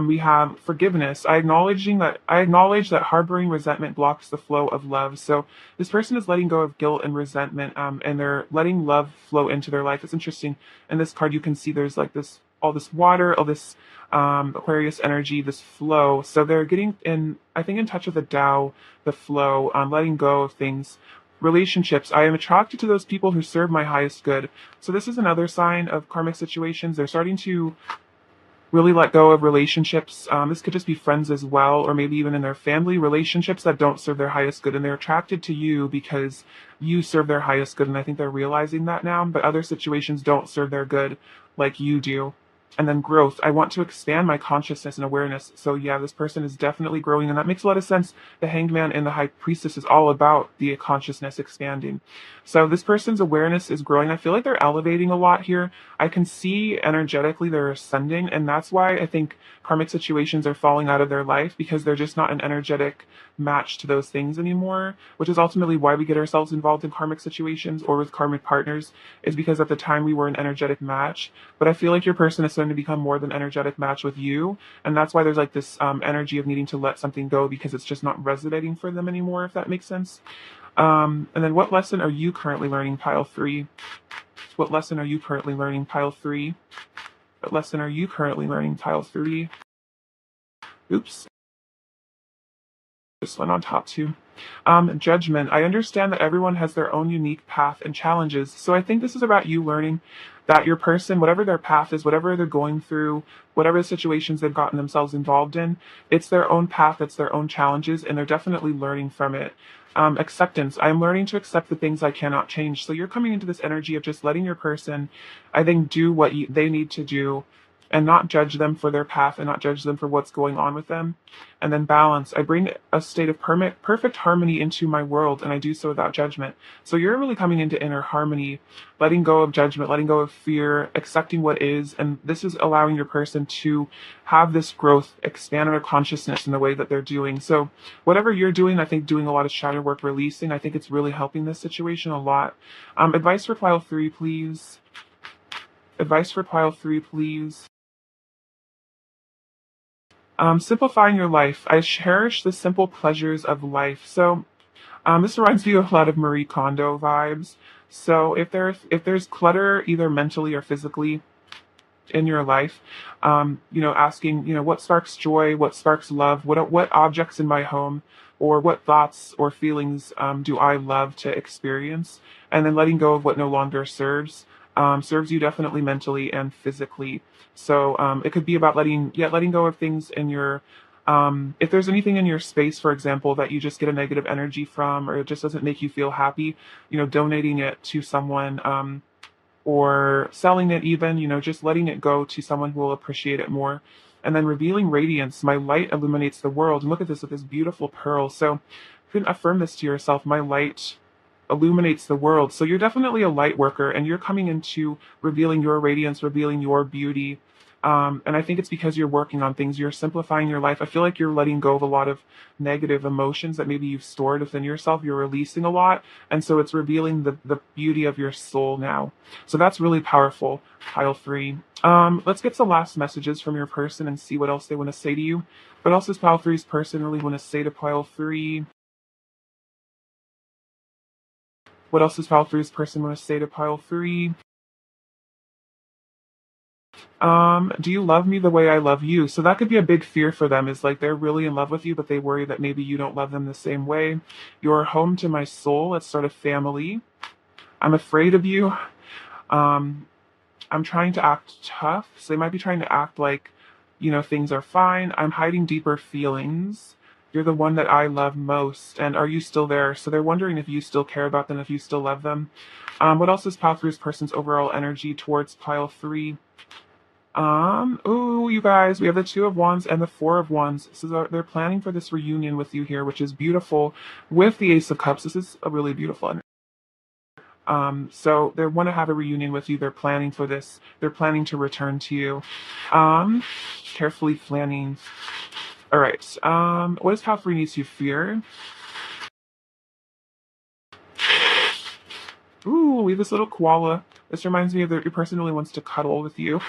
We have forgiveness. I acknowledge that harboring resentment blocks the flow of love. So this person is letting go of guilt and resentment, and they're letting love flow into their life. It's interesting. In this card, you can see there's like this all this water, all this Aquarius energy, this flow. So they're getting in, I think, in touch with the Tao, the flow, letting go of things. Relationships. I am attracted to those people who serve my highest good. So this is another sign of karmic situations. They're starting to really let go of relationships. This could just be friends as well, or maybe even in their family, relationships that don't serve their highest good. And they're attracted to you because you serve their highest good. And I think they're realizing that now. But other situations don't serve their good like you do. And then growth. I want to expand my consciousness and awareness. So yeah, this person is definitely growing, and that makes a lot of sense. The Hanged Man and the High Priestess is all about the consciousness expanding. So this person's awareness is growing. I feel like they're elevating a lot here. I can see energetically they're ascending, and that's why I think karmic situations are falling out of their life, because they're just not an energetic match to those things anymore, which is ultimately why we get ourselves involved in karmic situations or with karmic partners, is because at the time we were an energetic match. But I feel like your person is starting to become more than energetic match with you, and that's why there's like this energy of needing to let something go because it's just not resonating for them anymore, if that makes sense. And then what lesson are you currently learning, pile three? What lesson are you currently learning, pile three? What lesson are you currently learning, pile three? Oops. This one on top too. Judgment. I understand that everyone has their own unique path and challenges. So I think this is about you learning that your person, whatever their path is, whatever they're going through, whatever the situations they've gotten themselves involved in, it's their own path, it's their own challenges, and they're definitely learning from it. Acceptance. I'm learning to accept the things I cannot change. So you're coming into this energy of just letting your person, I think, do what they need to do, and not judge them for their path and not judge them for what's going on with them. And then balance. I bring a state of perfect harmony into my world, and I do so without judgment. So you're really coming into inner harmony, letting go of judgment, letting go of fear, accepting what is, and this is allowing your person to have this growth, expand their consciousness in the way that they're doing. So whatever you're doing, I think doing a lot of shadow work, releasing, I think it's really helping this situation a lot. Advice for pile three, please. Advice for pile three, please. Simplifying your life. I cherish the simple pleasures of life. So this reminds me of a lot of Marie Kondo vibes. So if there's clutter, either mentally or physically, in your life, asking, what sparks joy, what sparks love, what objects in my home, or what thoughts or feelings do I love to experience, and then letting go of what no longer serves you definitely mentally and physically. So it could be about letting go of things in your if there's anything in your space, for example, that you just get a negative energy from, or it just doesn't make you feel happy, donating it to someone, or selling it even, just letting it go to someone who will appreciate it more. And then revealing radiance. My light illuminates the world. And look at this with this beautiful pearl. So you can affirm this to yourself. My light illuminates the world. So you're definitely a light worker, and you're coming into revealing your radiance, revealing your beauty. And I think it's because you're working on things. You're simplifying your life. I feel like you're letting go of a lot of negative emotions that maybe you've stored within yourself. You're releasing a lot. And so it's revealing the beauty of your soul now. So that's really powerful, pile three. Let's get some last messages from your person and see what else they want to say to you. What else does pile three's person really want to say to pile three? What else does pile three's person want to say to pile three? Do you love me the way I love you? So that could be a big fear for them, is like they're really in love with you, but they worry that maybe you don't love them the same way. You're home to my soul. It's sort of family. I'm afraid of you. Um, I'm trying to act tough. So they might be trying to act like, things are fine. I'm hiding deeper feelings. You're the one that I love most. And are you still there? So they're wondering if you still care about them, if you still love them. What else is pile three's person's overall energy towards pile three? Ooh, you guys, we have the Two of Wands and the Four of Wands. So they're planning for this reunion with you here, which is beautiful. With the Ace of Cups, this is a really beautiful energy. So they want to have a reunion with you. They're planning for this. They're planning to return to you. Carefully planning. All right. What does pile three needs to fear? Ooh, we have this little koala. This reminds me of your person really wants to cuddle with you.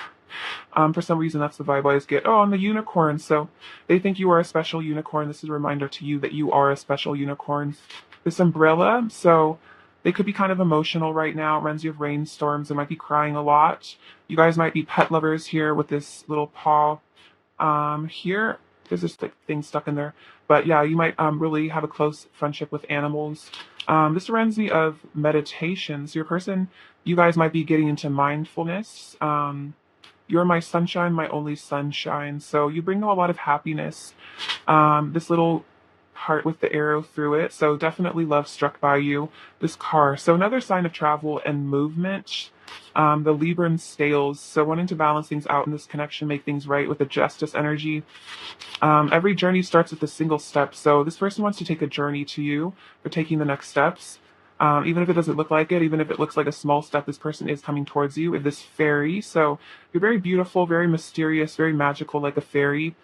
For some reason, that's the vibe I always get. Oh, and the unicorn. So they think you are a special unicorn. This is a reminder to you that you are a special unicorn. This umbrella. So they could be kind of emotional right now. It reminds you of rainstorms. They might be crying a lot. You guys might be pet lovers here with this little paw. Here, there's this thing stuck in there. But yeah, you might really have a close friendship with animals. This reminds me of meditation. So your person, you guys might be getting into mindfulness. You're my sunshine, my only sunshine. So you bring a lot of happiness. This little heart with the arrow through it. So definitely love struck by you. This car. So another sign of travel and movement. The Libran scales. So wanting to balance things out in this connection, make things right with the justice energy. Every journey starts with a single step. So this person wants to take a journey to you for taking the next steps. Even if it doesn't look like it, even if it looks like a small step, this person is coming towards you with this fairy. So you're very beautiful, very mysterious, very magical, like a fairy.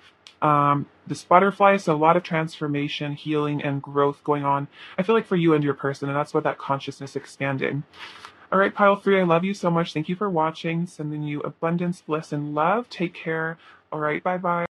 This butterfly, so a lot of transformation, healing, and growth going on. I feel like for you and your person, and that's what that consciousness expanding. All right, pile three, I love you so much. Thank you for watching. Sending you abundance, bliss, and love. Take care. All right, bye-bye.